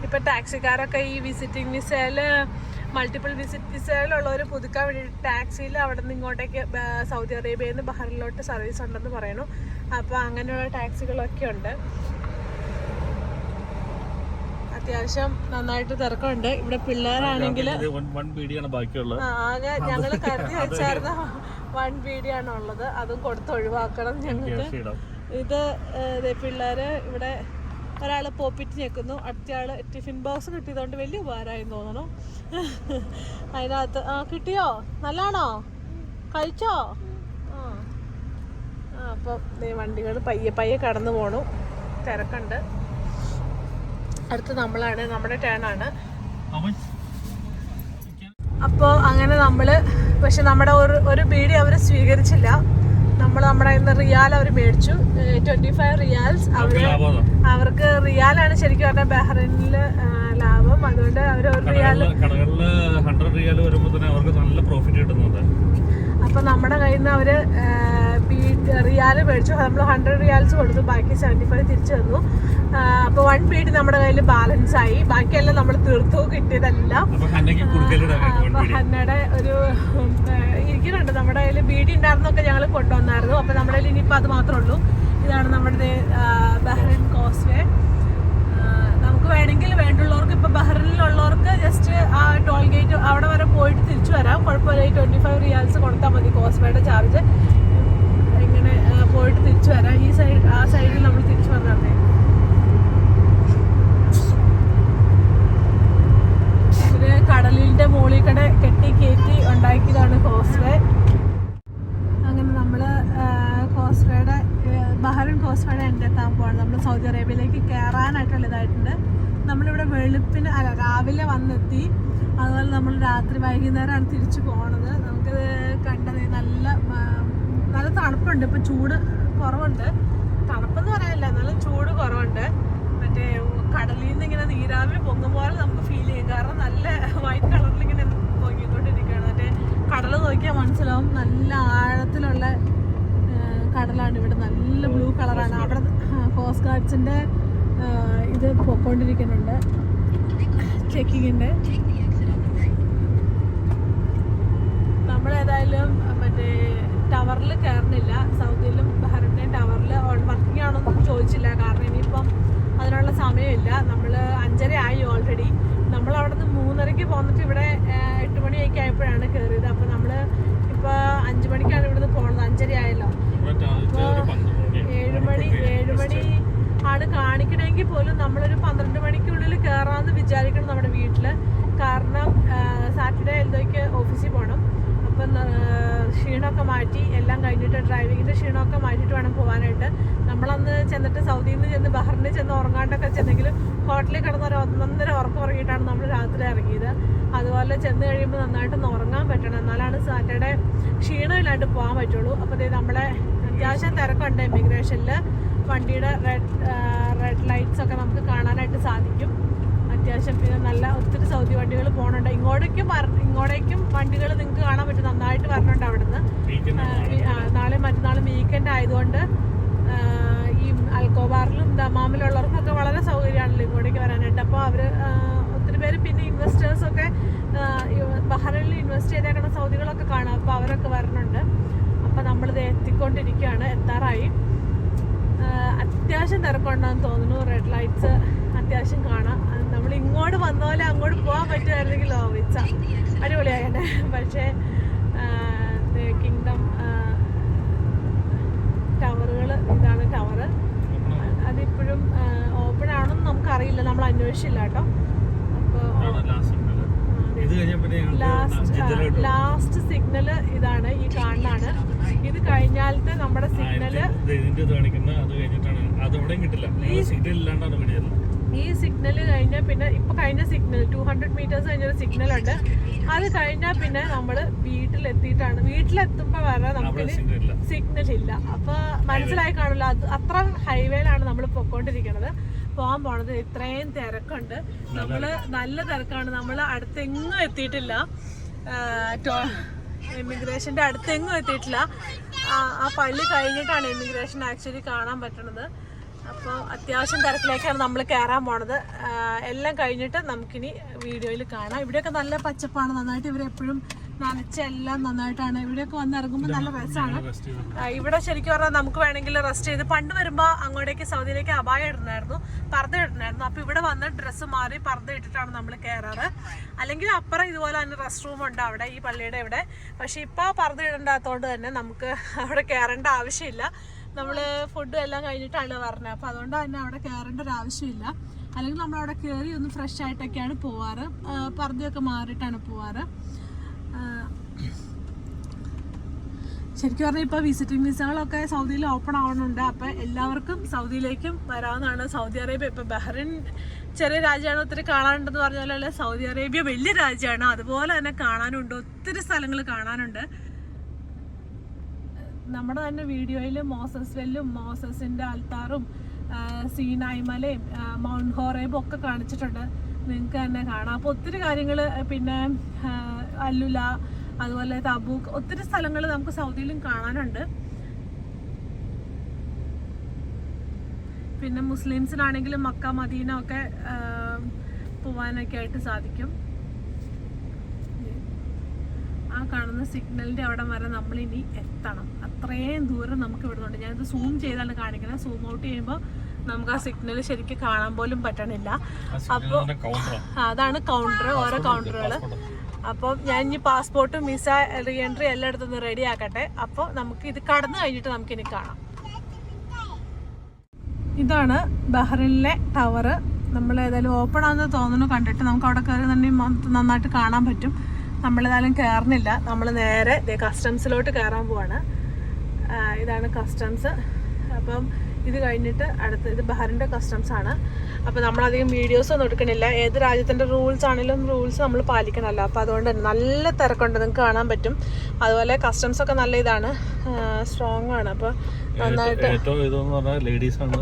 S2: ഇപ്പം ടാക്സിക്കാരൊക്കെ ഈ വിസിറ്റിംഗ് വിസയിൽ, മൾട്ടിപ്പിൾ വിസിറ്റ് വിസയിലുള്ളവർ പുതുക്കാൻ വേണ്ടിയിട്ട് ടാക്സിയിൽ അവിടെ നിന്ന് ഇങ്ങോട്ടേക്ക് സൗദി അറേബ്യയിൽ നിന്ന് ബഹ്റിനിലോട്ട് സർവീസ് ഉണ്ടെന്ന് പറയുന്നു. അപ്പോൾ അങ്ങനെയുള്ള ടാക്സികളൊക്കെ ഉണ്ട്. അത്യാവശ്യം നന്നായിട്ട് തിരക്കുണ്ട്. ഇവിടെ പിള്ളേരാണെങ്കിൽ ആകെ ഞങ്ങൾ കരുതി വെച്ചായിരുന്ന 1 ബീഡിയാണ് ഉള്ളത്, അതും കൊടുത്ത് ഒഴിവാക്കണം ഞങ്ങൾക്ക്. ഇത് പിള്ളേര് ഇവിടെ ഒരാൾ പോപ്പിറ്റ് ഞെക്കുന്നു, അടുത്തയാൾ ടിഫിൻ ബോക്സ് കിട്ടിയതുകൊണ്ട് വലിയ ഉപകാരമായി തോന്നണു. അതിനകത്ത് കിട്ടിയോ, നല്ലാണോ, കഴിച്ചോ? അപ്പം വണ്ടികൾ പയ്യെ പയ്യെ കടന്നു പോണു, തിരക്കുണ്ട്. അടുത്ത് നമ്മളാണ്, നമ്മുടെ ടേണാണ്. അപ്പോൾ അങ്ങനെ നമ്മൾ, പക്ഷെ നമ്മുടെ ഒരു ബീഡി അവർ സ്വീകരിച്ചില്ല. നമ്മുടെ ഇന്ന് റിയാൽ അവർ മേടിച്ചു, 25 റിയാൽസ്. അവർക്ക് റിയാലാണ് ശരിക്കും പറഞ്ഞാൽ ബഹ്റൈനിൽ ലാഭം. അതുകൊണ്ട് അവർ ഒരു റിയാൽ, അപ്പൊ നമ്മുടെ കയ്യിൽ നിന്ന് അവര് റിയാൽ മേടിച്ചു. നമ്മൾ 100 റിയാൽസ് കൊടുത്തു, ബാക്കി 75 തിരിച്ചു തന്നു. അപ്പൊ 1 ബീഡി നമ്മുടെ കയ്യിൽ ബാലൻസ് ആയി. ബാക്കിയെല്ലാം നമ്മൾ തീർത്തു, കിട്ടിയതെല്ലാം. അപ്പൊ ഹന്നയുടെ ഒരു ഇരിക്കുന്നുണ്ട്, നമ്മുടെ കയ്യിൽ ബീഡി ഉണ്ടായിരുന്നൊക്കെ ഞങ്ങൾ കൊണ്ടുവന്നായിരുന്നു. അപ്പൊ നമ്മുടെ കയ്യിൽ ഇനിയിപ്പോൾ അത് മാത്രമേ ഉള്ളൂ. ഇതാണ് നമ്മുടെ ബഹ്റൈൻ കോസ്വേ. നമുക്ക് വേണമെങ്കിൽ വേണ്ടുള്ളവർക്ക്, ഇപ്പൊ ബഹ്റൈനിലുള്ളവർക്ക് ജസ്റ്റ് ആ ടോൾ ഗേറ്റ് അവിടെ വരെ പോയിട്ട് തിരിച്ചു വരാം, കുഴപ്പമില്ല. 25 റിയാൽസ് കൊടുത്താൽ മതി കോസ്വേയുടെ ചാർജ്. ഇങ്ങനെ പോയിട്ട് തിരിച്ചു വരാം. ഈ സൈഡ്, ആ സൈഡിൽ നമ്മൾ തിരിച്ചു വന്നാൽ ഇത് കടലിന്റെ മുകളിൽ കൂടെ കെട്ടി കയറ്റി ഉണ്ടാക്കിയതാണ് കോസ്വേ. അങ്ങനെ നമ്മൾ കോസ്വേയുടെ, ബഹ്റൈൻ കോസ്വേയുടെ എൻ്റെ എത്താൻ പോവാണ്. നമ്മൾ സൗദി അറേബ്യയിലേക്ക് കയറാനായിട്ടുള്ള ഇതായിട്ടുണ്ട്. നമ്മളിവിടെ വെളുപ്പിന് രാവിലെ വന്നെത്തി. അതുപോലെ നമ്മൾ രാത്രി വൈകുന്നേരമാണ് തിരിച്ചു പോണത്. നമുക്കിത് കണ്ടത് നല്ല തണുപ്പുണ്ട്. ഇപ്പം ചൂട് കുറവുണ്ട്, തണുപ്പെന്ന് പറയാനില്ല, നല്ല ചൂട് കുറവുണ്ട്. മറ്റേ കടലിൽ നിന്ന് ഇങ്ങനെ നീരാവി പൊങ്ങും പോലെ നമുക്ക് ഫീൽ ചെയ്യും. കാരണം നല്ല വൈറ്റ് കളറിൽ ഇങ്ങനെ പൊങ്ങിക്കൊണ്ടിരിക്കുകയാണ്. മറ്റേ കടൽ നോക്കിയാൽ മനസ്സിലാവും, നല്ല ആഴത്തിലുള്ള കടലാണ് ഇവിടെ, നല്ല ബ്ലൂ കളറാണ്. അവിടെ കോസ്റ്റ് ഗാർഡ്സിൻ്റെ ഇത് പൊക്കോണ്ടിരിക്കുന്നുണ്ട്, ചെക്കിങ്ങിൻ്റെ. നമ്മളേതായാലും മറ്റേ ടവറിൽ കയറുന്നില്ല. സൗദിയിലും ബഹ്റൈനിലെയും ടവറിൽ വർക്കിംഗ് ആണോ എന്ന് ചോദിച്ചില്ല, കാരണം ഇനിയിപ്പം അതിനുള്ള സമയമില്ല. നമ്മൾ 5:30 ആയി ഓൾറെഡി. നമ്മൾ അവിടെ നിന്ന് 3:30 പോന്നിട്ട് ഇവിടെ 8 മണിയൊക്കെ ആയപ്പോഴാണ് കയറിയത്. അപ്പോൾ നമ്മൾ ഇപ്പോൾ 5 മണിക്കാണ് ഇവിടുന്ന് പോകുന്നത്. 5:30 ആയല്ലോ. അപ്പോൾ 7 മണി ആണ് കാണിക്കണമെങ്കിൽ പോലും നമ്മളൊരു 12 മണിക്കുള്ളിൽ കയറാമെന്ന് വിചാരിക്കണം നമ്മുടെ വീട്ടിൽ. കാരണം സാറ്റർഡേ എന്തോയ്ക്ക് ഓഫീസിൽ പോകണം. അപ്പം ക്ഷീണമൊക്കെ മാറ്റി എല്ലാം കഴിഞ്ഞിട്ട്, ഡ്രൈവിങ്ങിൻ്റെ ക്ഷീണമൊക്കെ മാറ്റിയിട്ട് വേണം പോകാനായിട്ട്. നമ്മളന്ന് ചെന്നിട്ട് സൗദിയിൽ നിന്ന് ചെന്ന് ബഹ്റിനിൽ ചെന്ന് ഉറങ്ങാണ്ടൊക്കെ ചെന്നെങ്കിൽ ഹോട്ടലിൽ കിടന്ന് ഒരു 1.5 ഉറക്കം ഉറങ്ങിയിട്ടാണ് നമ്മൾ രാത്രി ഇറങ്ങിയത്. അതുപോലെ ചെന്ന് കഴിയുമ്പോൾ നന്നായിട്ടൊന്ന് ഉറങ്ങാൻ പറ്റണം, എന്നാലാണ് സാറ്റർഡേ ക്ഷീണമില്ലാണ്ട് പോകാൻ പറ്റുള്ളൂ. അപ്പോൾ നമ്മളെ അത്യാവശ്യം തിരക്കുണ്ട് ഇമിഗ്രേഷനിൽ. വണ്ടിയുടെ റെഡ് ലൈറ്റ്സ് ഒക്കെ നമുക്ക് കാണാനായിട്ട് സാധിക്കും. അത്യാവശ്യം പിന്നെ നല്ല ഒത്തിരി സൗദി വണ്ടികൾ പോകുന്നുണ്ട്. ഇങ്ങോട്ടേക്കും വണ്ടികൾ നിങ്ങൾക്ക് കാണാൻ പറ്റും, നന്നായിട്ട് വരണുണ്ട് അവിടുന്ന്. നാളെ മറ്റന്നാളും വീക്കെൻഡ് ആയതുകൊണ്ട് ഈ അൽക്കോബാറിലും ദമാമിലുള്ളവർക്കൊക്കെ വളരെ സൗകര്യമാണല്ലോ ഇങ്ങോട്ടേക്ക് വരാനായിട്ട്. അപ്പോൾ അവർ ഒത്തിരി പേര്, പിന്നെ ഇൻവെസ്റ്റേഴ്സൊക്കെ ബഹ്റൈനിൽ ഇൻവെസ്റ്റ് ചെയ്തേക്കുന്ന സൗദികളൊക്കെ കാണാം. അപ്പോൾ അവരൊക്കെ വരണുണ്ട്. അപ്പോൾ നമ്മളിത് എത്തിക്കൊണ്ടിരിക്കുകയാണ്, എത്താറായി. അത്യാവശ്യം തിരക്കുണ്ടെന്ന് തോന്നുന്നു. റെഡ് ലൈറ്റ്സ് അത്യാവശ്യം കാണാം. നമ്മൾ ഇങ്ങോട്ട് വന്ന പോലെ അങ്ങോട്ട് പോകാൻ പറ്റുമായിരുന്നെങ്കിലോ വെച്ച അടിപൊളിയാകട്ടെ. പക്ഷേ കിങ്ഡം ടവറുകൾ, ഇതാണ് ടവർ. അതിപ്പോഴും ഓപ്പൺ ആണെന്ന് നമുക്കറിയില്ല, നമ്മൾ അന്വേഷിച്ചില്ല കേട്ടോ. അപ്പോൾ ലാസ്റ്റ് സിഗ്നൽ ഇതാണ്, ഈ കാണാണ്. ഇത് കഴിഞ്ഞാലത്തെ നമ്മുടെ സിഗ്നല് ഈ സിഗ്നൽ കഴിഞ്ഞാൽ പിന്നെ ഇപ്പൊ കഴിഞ്ഞ സിഗ്നൽ 200 മീറ്റേഴ്സ് കഴിഞ്ഞൊരു സിഗ്നൽ ഉണ്ട്. അത് കഴിഞ്ഞാൽ പിന്നെ നമ്മള് വീട്ടിലെത്തുമ്പോ വരെ നമുക്ക് സിഗ്നൽ ഇല്ല. അപ്പൊ മനസ്സിലായി കാണില്ല, അത് അത്ര ഹൈവേയിലാണ് നമ്മൾ പോകാൻ പോണത്. ഇത്രയും തിരക്കുണ്ട്, നമ്മള് നല്ല തിരക്കാണ്. നമ്മൾ അടുത്തെങ്ങും എത്തിയിട്ടില്ല, ഇമിഗ്രേഷന്റെ അടുത്തെങ്ങും എത്തിയിട്ടില്ല. ആ പള്ളി കഴിഞ്ഞിട്ടാണ് ഇമിഗ്രേഷൻ ആക്ച്വലി കാണാൻ പറ്റണത്. അപ്പോൾ അത്യാവശ്യം തിരക്കിലേക്കാണ് നമ്മൾ കയറാൻ പോണത്. എല്ലാം കഴിഞ്ഞിട്ട് നമുക്കിനി വീഡിയോയിൽ കാണാം. ഇവിടെയൊക്കെ നല്ല പച്ചപ്പാണ്, നന്നായിട്ട് ഇവരെപ്പോഴും നനച്ചെല്ലാം നന്നായിട്ടാണ്. ഇവിടെയൊക്കെ വന്ന് ഇറങ്ങുമ്പോൾ നല്ല രസമാണ്. ഇവിടെ ശരിക്കും പറഞ്ഞാൽ നമുക്ക് വേണമെങ്കിൽ റെസ്റ്റ് ചെയ്ത്, പണ്ട് വരുമ്പോൾ അങ്ങോട്ടേക്ക് സൗദിയിലേക്ക് അബായ ഇടുന്നായിരുന്നു, പർദ്ദ ഇടുന്നായിരുന്നു. അപ്പോൾ ഇവിടെ വന്ന് ഡ്രസ്സ് മാറി പർദ്ദ ഇട്ടിട്ടാണ് നമ്മൾ കയറാറ്. അല്ലെങ്കിൽ അപ്പുറം ഇതുപോലെ തന്നെ റെസ്റ്റ് റൂം ഉണ്ട് അവിടെ ഈ പള്ളിയുടെ ഇവിടെ. പക്ഷേ ഇപ്പോൾ പർദ്ദ ഇടണ്ടാത്തതുകൊണ്ട് തന്നെ നമുക്ക് അവിടെ കയറേണ്ട ആവശ്യമില്ല. നമ്മൾ ഫുഡും എല്ലാം കഴിഞ്ഞിട്ടാണ് പറഞ്ഞത്. അപ്പോൾ അതുകൊണ്ട് തന്നെ അവിടെ കയറേണ്ട ഒരു ആവശ്യമില്ല. അല്ലെങ്കിൽ നമ്മളവിടെ കയറി ഒന്ന് ഫ്രഷ് ആയിട്ടൊക്കെയാണ് പോവാറ്, പർദ്ദയൊക്കെ മാറിയിട്ടാണ് പോവാറ്. ശരിക്കും പറഞ്ഞാൽ ഇപ്പോൾ വിസിറ്റിംഗ് വിസകളൊക്കെ സൗദിയിൽ ഓപ്പൺ ആവുന്നുണ്ട്. അപ്പോൾ എല്ലാവർക്കും സൗദിയിലേക്കും വരാവുന്നതാണ്. സൗദി അറേബ്യ ഇപ്പോൾ ബഹ്റിൻ ചെറിയ രാജ്യമാണ്, ഒത്തിരി കാണാനുണ്ടെന്ന് പറഞ്ഞാലല്ലേ സൗദി അറേബ്യ വലിയ രാജ്യമാണ്. അതുപോലെ തന്നെ കാണാനുണ്ട്, ഒത്തിരി സ്ഥലങ്ങൾ കാണാനുണ്ട്. നമ്മുടെ തന്നെ വീഡിയോയിൽ മോസസ് വെല്ലും മോസസിൻ്റെ അൽത്താറും സീനായ് മലയും മൗണ്ട് ഹോറേബും ഒക്കെ കാണിച്ചിട്ടുണ്ട്, നിങ്ങൾക്ക് തന്നെ കാണാം. അപ്പോൾ ഒത്തിരി കാര്യങ്ങൾ, പിന്നെ അല്ലുല, അതുപോലെ തബൂക്ക്, ഒത്തിരി സ്ഥലങ്ങൾ നമുക്ക് സൗദിയിലും കാണാനുണ്ട്. പിന്നെ മുസ്ലിംസിനാണെങ്കിലും മക്ക മദീന ഒക്കെ പോവാനൊക്കെ ആയിട്ട് സാധിക്കും. ആ കാണുന്ന സിഗ്നലിൻ്റെ അവിടെ വരെ നമ്മളിനി എത്തണം. അത്രയും ദൂരം നമുക്ക് ഇവിടുന്നുണ്ട്. ഞാനിത് സൂം ചെയ്താണ് കാണിക്കുന്നത്. സൂം ഔട്ട് ചെയ്യുമ്പോൾ നമുക്ക് ആ സിഗ്നൽ ശരിക്കും കാണാൻ പോലും പറ്റണില്ല. അപ്പോൾ അതാണ് കൗണ്ടർ, ഓരോ കൗണ്ടറുകൾ. അപ്പോൾ ഞാൻ ഇനി പാസ്പോർട്ടും വിസ റീ എൻട്രി എല്ലായിടത്തും ഒന്ന് റെഡി ആക്കട്ടെ. അപ്പോൾ നമുക്ക് ഇത് കടന്നു കഴിഞ്ഞിട്ട് നമുക്കിനി കാണാം. ഇതാണ് ബഹ്റിനിലെ ടവർ. നമ്മൾ ഏതായാലും ഓപ്പൺ ആണെന്ന് തോന്നുന്നു കണ്ടിട്ട്. നമുക്ക് അവിടെ കയറി തന്നെ നന്നായിട്ട് കാണാൻ പറ്റും. നമ്മളേതായാലും കയറുന്നില്ല, നമ്മൾ നേരെ കസ്റ്റംസിലോട്ട് കയറാൻ പോവാണ്. ഇതാണ് കസ്റ്റംസ്. അപ്പം ഇത് കഴിഞ്ഞിട്ട് ഇത് ബഹ്റിൻ്റെ കസ്റ്റംസ് ആണ്. അപ്പോൾ നമ്മളധികം വീഡിയോസ് ഒന്നും എടുക്കണില്ല. ഏത് രാജ്യത്തിൻ്റെ റൂൾസ് ആണെങ്കിലും റൂൾസ് നമ്മൾ പാലിക്കണമല്ലോ. അപ്പോൾ അതുകൊണ്ട് തന്നെ നല്ല തിരക്കുണ്ട്, നിങ്ങൾക്ക് കാണാൻ പറ്റും. അതുപോലെ കസ്റ്റംസ് ഒക്കെ നല്ല ഇതാണ്, സ്ട്രോങ് ആണ്. അപ്പോൾ നന്നായിട്ട്
S1: ലേഡീസാണ്,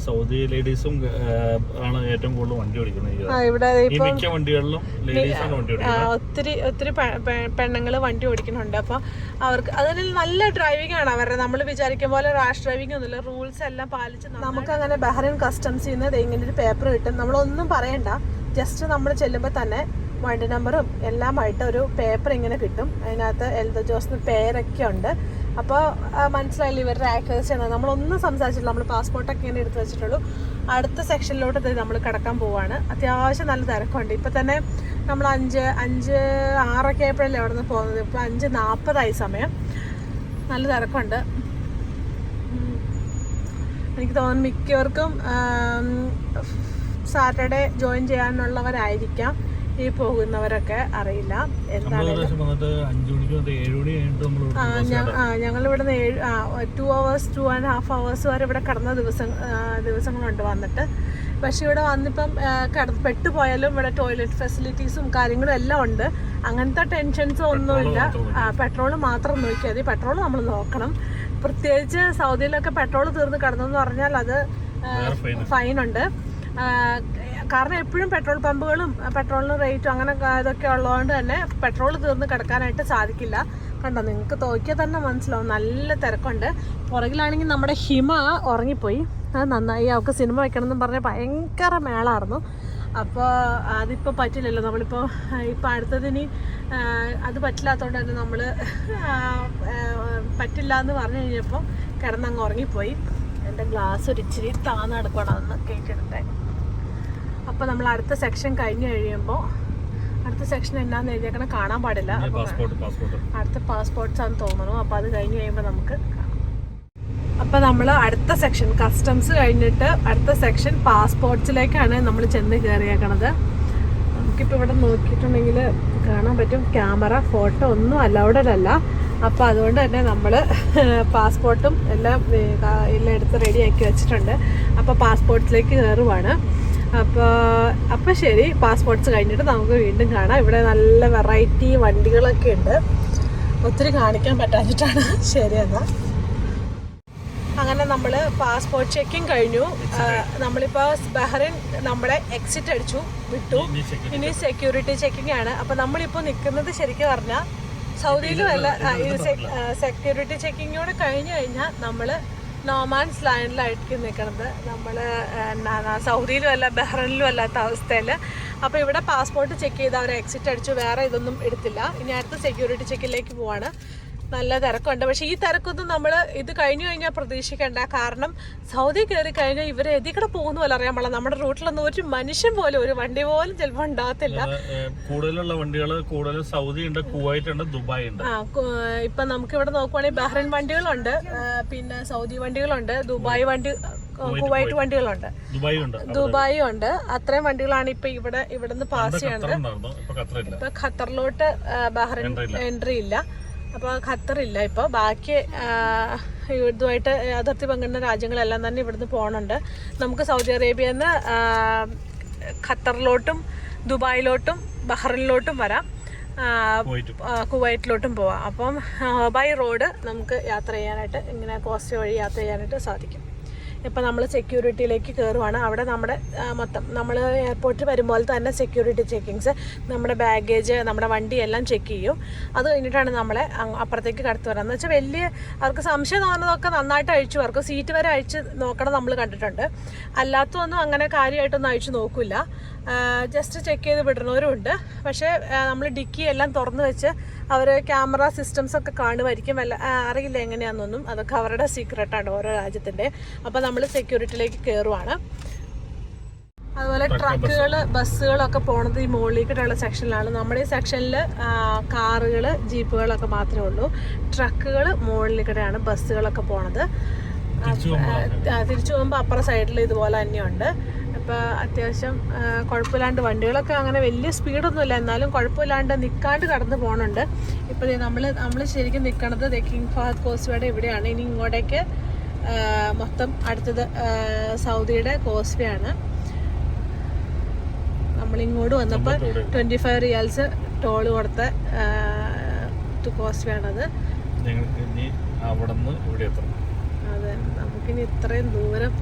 S1: സൗദി ലേഡീസും ആണ് ഏറ്റവും കൂടുതൽ വണ്ടി ഓടിക്കുന്നത്.
S2: ഒത്തിരി പെണ്ണുങ്ങൾ വണ്ടി ഓടിക്കുന്നുണ്ട്. അപ്പോൾ അവർക്ക് അതിൽ നല്ല ഡ്രൈവിംഗ് ആണ് അവരുടെ. നമ്മൾ വിചാരിക്കും പോലെ റാഷ് ഡ്രൈവിംഗ് ഒന്നുമില്ല, റൂൾസ് എല്ലാം പാലിച്ച് നമുക്ക് അങ്ങനെ ബഹ്റിൻ കസ്റ്റംസിൽ നിന്ന് ഇങ്ങനെ ഒരു പേപ്പർ കിട്ടും. നമ്മളൊന്നും പറയണ്ട, ജസ്റ്റ് നമ്മൾ ചെല്ലുമ്പോൾ തന്നെ വണ്ടി നമ്പറും എല്ലാമായിട്ട് ഒരു പേപ്പർ ഇങ്ങനെ കിട്ടും. അതിനകത്ത് എൽദോ ജോസിന് പേരൊക്കെ ഉണ്ട്. അപ്പോൾ മനസ്സിലായില്ല ഇവരുടെ ആക്യുറസി ആണ്. നമ്മളൊന്നും സംസാരിച്ചില്ല, നമ്മൾ പാസ്പോർട്ടൊക്കെ ഇങ്ങനെ എടുത്ത് വെച്ചിട്ടുള്ളൂ. അടുത്ത സെക്ഷനിലോട്ട് നമ്മൾ കിടക്കാൻ പോവാണ്. അത്യാവശ്യം നല്ല തിരക്കുണ്ട്. ഇപ്പം തന്നെ നമ്മൾ 5-6 ആയപ്പോഴല്ലേ അവിടെ നിന്ന് പോകുന്നത്. ഇപ്പോൾ 5:40 സമയം. നല്ല തിരക്കുണ്ട്. എനിക്ക് തോന്നുന്നു മിക്കവർക്കും സാറ്റർഡേ ജോയിൻ ചെയ്യാനുള്ളവരായിരിക്കാം ഈ പോകുന്നവരൊക്കെ, അറിയില്ല എന്താണെങ്കിലും. ഞങ്ങളിവിടുന്ന് 2.5 hours വരെ ഇവിടെ കിടന്ന ദിവസങ്ങളുണ്ട് വന്നിട്ട്. പക്ഷെ ഇവിടെ വന്നിപ്പം പെട്ടുപോയാലും ഇവിടെ ടോയ്ലറ്റ് ഫെസിലിറ്റീസും കാര്യങ്ങളും എല്ലാം ഉണ്ട്. അങ്ങനത്തെ ടെൻഷൻസും ഒന്നുമില്ല. പെട്രോൾ മാത്രം നോക്കിയാൽ മതി. പെട്രോൾ നമ്മൾ നോക്കണം. പ്രത്യേകിച്ച് സൗദിയിലൊക്കെ പെട്രോൾ തീർന്ന് കിടന്നെന്ന് പറഞ്ഞാൽ അത് ഫൈനുണ്ട്. കാരണം എപ്പോഴും പെട്രോൾ പമ്പുകളും പെട്രോളിന് റേറ്റും അങ്ങനെ ഇതൊക്കെ ഉള്ളതുകൊണ്ട് തന്നെ പെട്രോൾ തീർന്ന് കിടക്കാനായിട്ട് സാധിക്കില്ല. കണ്ടോ, നിങ്ങൾക്ക് നോക്കിയാൽ തന്നെ മനസ്സിലാവും, നല്ല തിരക്കുണ്ട്. പുറകിലാണെങ്കിൽ നമ്മുടെ ഹിമ ഉറങ്ങിപ്പോയി. അത് നന്നായി, അവൾക്ക് സിനിമ വയ്ക്കണമെന്നും പറഞ്ഞാൽ ഭയങ്കര മേളായിരുന്നു. അപ്പോൾ അതിപ്പോൾ പറ്റില്ലല്ലോ. നമ്മളിപ്പോൾ അടുത്തതിന് അത് പറ്റില്ലാത്തതുകൊണ്ട് തന്നെ നമ്മൾ പറ്റില്ല എന്ന് പറഞ്ഞു കഴിഞ്ഞപ്പോൾ കിടന്നങ്ങ് ഉറങ്ങിപ്പോയി. എൻ്റെ ഗ്ലാസ് ഒരു ഇച്ചിരി താന്ന് എടുക്കണമെന്ന് കേട്ടെടുത്തേ. അപ്പോൾ നമ്മൾ അടുത്ത സെക്ഷൻ കഴിഞ്ഞ് കഴിയുമ്പോൾ, അടുത്ത സെക്ഷൻ എന്നാന്ന് എഴുതിയേക്കണം കാണാൻ പാടില്ല. അടുത്ത പാസ്പോർട്ട്സ് ആണെന്ന് തോന്നുന്നു. അപ്പോൾ അത് കഴിഞ്ഞ് കഴിയുമ്പോൾ നമുക്ക് കാണാം. അപ്പോൾ നമ്മൾ അടുത്ത സെക്ഷൻ കസ്റ്റംസ് കഴിഞ്ഞിട്ട് അടുത്ത സെക്ഷൻ പാസ്പോർട്ട്സിലേക്കാണ് നമ്മൾ ചെന്ന് കയറിയേക്കണത്. നമുക്കിപ്പോൾ ഇവിടെ നോക്കിയിട്ടുണ്ടെങ്കിൽ കാണാൻ പറ്റും ക്യാമറ ഫോട്ടോ ഒന്നും അലൗഡഡ് അല്ല. അപ്പോൾ അതുകൊണ്ട് തന്നെ നമ്മൾ പാസ്പോർട്ടും എല്ലാം എടുത്ത് റെഡിയാക്കി വെച്ചിട്ടുണ്ട്. അപ്പോൾ പാസ്പോർട്ടിലേക്ക് കയറുവാണ്. അപ്പോൾ ശരി, പാസ്പോർട്ട്സ് കഴിഞ്ഞിട്ട് നമുക്ക് വീണ്ടും കാണാം. ഇവിടെ നല്ല വെറൈറ്റി വണ്ടികളൊക്കെ ഉണ്ട്, ഒത്തിരി കാണിക്കാൻ പറ്റാഞ്ഞിട്ടാണ്. ശരി എന്നാൽ അങ്ങനെ നമ്മൾ പാസ്പോർട്ട് ചെക്കിങ് കഴിഞ്ഞു. നമ്മളിപ്പോൾ ബഹ്റൈൻ നമ്മളെ എക്സിറ്റ് അടിച്ചു വിട്ടു. ഇനി സെക്യൂരിറ്റി ചെക്കിംഗ് ആണ്. അപ്പോൾ നമ്മളിപ്പോൾ നിൽക്കുന്നത് ശരിക്കും പറഞ്ഞാൽ സൗദിയിലും അല്ല, സെക്യൂരിറ്റി ചെക്കിങ്ങോട് കഴിഞ്ഞു കഴിഞ്ഞാൽ നമ്മൾ നോമാൻസ് ലാൻഡിലായിരിക്കും നിൽക്കുന്നത്. നമ്മൾ സൗദിയിലും അല്ല ബഹ്റൈനിലും അല്ലാത്ത അവസ്ഥയിൽ. അപ്പോൾ ഇവിടെ പാസ്പോർട്ട് ചെക്ക് ചെയ്ത് അവർ എക്സിറ്റ് അടിച്ചു, വേറെ ഇതൊന്നും എടുത്തില്ല. ഇനി അടുത്ത സെക്യൂരിറ്റി ചെക്കിലേക്ക് പോവാണ്. നല്ല തിരക്കുണ്ട്. പക്ഷേ ഈ തിരക്കൊന്നും നമ്മൾ ഇത് കഴിഞ്ഞു കഴിഞ്ഞാൽ പ്രതീക്ഷിക്കേണ്ട. കാരണം സൗദി കയറി കഴിഞ്ഞാൽ ഇവർ എതികൂടെ പോകുന്ന പോലെ അറിയാൻ പാടില്ല. നമ്മുടെ റൂട്ടിലൊന്നും ഒരു മനുഷ്യൻ പോലും, ഒരു വണ്ടി പോലും ചിലപ്പോൾ ഉണ്ടാകത്തില്ല.
S1: കൂടുതലുള്ള വണ്ടികൾ കൂടുതൽ സൗദി ഉണ്ട്, കുവൈറ്റ് ഉണ്ട്, ദുബായ് ഉണ്ട്.
S2: ഇപ്പം നമുക്ക് ഇവിടെ നോക്കുവാണെങ്കിൽ ബഹ്റൈൻ വണ്ടികളുണ്ട്, പിന്നെ സൗദി വണ്ടികളുണ്ട്, ദുബായ് വണ്ടി, കുവൈറ്റ് വണ്ടികളുണ്ട്, ദുബായും ഉണ്ട്. അത്രയും വണ്ടികളാണ് ഇപ്പൊ ഇവിടുന്ന് പാസ് ചെയ്യണത്. ഇപ്പൊ ഖത്തറിലോട്ട് ബഹ്റൈൻ എൻട്രി ഇല്ല. അപ്പോൾ ഖത്തറില്ല ഇപ്പോൾ. ബാക്കി ഇതുമായിട്ട് അതിർത്തി പങ്കിടുന്ന രാജ്യങ്ങളെല്ലാം തന്നെ ഇവിടുന്ന് പോകുന്നുണ്ട്. നമുക്ക് സൗദി അറേബ്യയിൽ നിന്ന് ഖത്തറിലോട്ടും ദുബായിലോട്ടും ബഹ്റൈനിലോട്ടും വരാം, കുവൈറ്റിലോട്ടും പോവാം. അപ്പം ബൈ റോഡ് നമുക്ക് യാത്ര ചെയ്യാനായിട്ട്, ഇങ്ങനെ കോസ്റ്റ് വഴി യാത്ര ചെയ്യാനായിട്ട് സാധിക്കും. ഇപ്പം നമ്മൾ സെക്യൂരിറ്റിയിലേക്ക് കയറുവാണ്. അവിടെ നമ്മുടെ മൊത്തം നമ്മൾ എയർപോർട്ടിൽ വരുമ്പോൾ തന്നെ സെക്യൂരിറ്റി ചെക്കിങ്സ്, നമ്മുടെ ബാഗേജ്, നമ്മുടെ വണ്ടി എല്ലാം ചെക്ക് ചെയ്യും. അത് കഴിഞ്ഞിട്ടാണ് നമ്മളെ അപ്പുറത്തേക്ക് കടത്തി വരാം. എന്ന് വെച്ചാൽ വലിയ അവർക്ക് സംശയം തോന്നുന്നതൊക്കെ നന്നായിട്ട് അഴിച്ചു, അവർക്ക് സീറ്റ് വരെ അഴിച്ച് നോക്കണം നമ്മൾ കണ്ടിട്ടുണ്ട്. അല്ലാത്തതൊന്നും അങ്ങനെ കാര്യമായിട്ടൊന്നും അഴിച്ചു നോക്കില്ല, ജസ്റ്റ് ചെക്ക് ചെയ്ത് വിടുന്നവരുണ്ട്. പക്ഷേ നമ്മൾ ഡിക്കി എല്ലാം തുറന്നു വെച്ച് അവർ ക്യാമറ സിസ്റ്റംസ് ഒക്കെ കാണുമായിരിക്കും. അറിയില്ല എങ്ങനെയാണെന്നൊന്നും, അതൊക്കെ അവരുടെ സീക്രട്ടാണ് ഓരോ രാജ്യത്തിൻ്റെ. അപ്പോൾ നമ്മൾ സെക്യൂരിറ്റിയിലേക്ക് കയറുവാണ്. അതുപോലെ ട്രക്കുകൾ, ബസ്സുകളൊക്കെ പോണത് ഈ മുകളിലേക്കിട്ടുള്ള സെക്ഷനിലാണ്. നമ്മുടെ ഈ സെക്ഷനിൽ കാറുകൾ, ജീപ്പുകളൊക്കെ മാത്രമേ ഉള്ളൂ. ട്രക്കുകൾ മുകളിലേക്കിടെയാണ് ബസ്സുകളൊക്കെ പോണത്. തിരിച്ചു പോകുമ്പോൾ അപ്പുറ സൈഡിൽ ഇതുപോലെ തന്നെയുണ്ട്. ഇപ്പോൾ അത്യാവശ്യം കുഴപ്പമില്ലാണ്ട് വണ്ടികളൊക്കെ അങ്ങനെ വലിയ സ്പീഡൊന്നുമില്ല, എന്നാലും കുഴപ്പമില്ലാണ്ട് നിൽക്കാണ്ട് കടന്ന് പോകുന്നുണ്ട്. ഇപ്പോൾ നമ്മൾ ശരിക്കും നിൽക്കണത് കിങ് ഫഹദ് കോസ്വേയുടെ ഇവിടെയാണ്. ഇനി ഇങ്ങോട്ടേക്ക് മൊത്തം അടുത്തത് സൗദിയുടെ കോസ്വേ ആണ്. നമ്മളിങ്ങോട്ട് വന്നപ്പോൾ 25 റിയാൽസ് ടോൾ കൊടുത്ത കോസ്വേ ആണത്. അതെ, നമുക്കിനി ഇത്രയും ദൂരം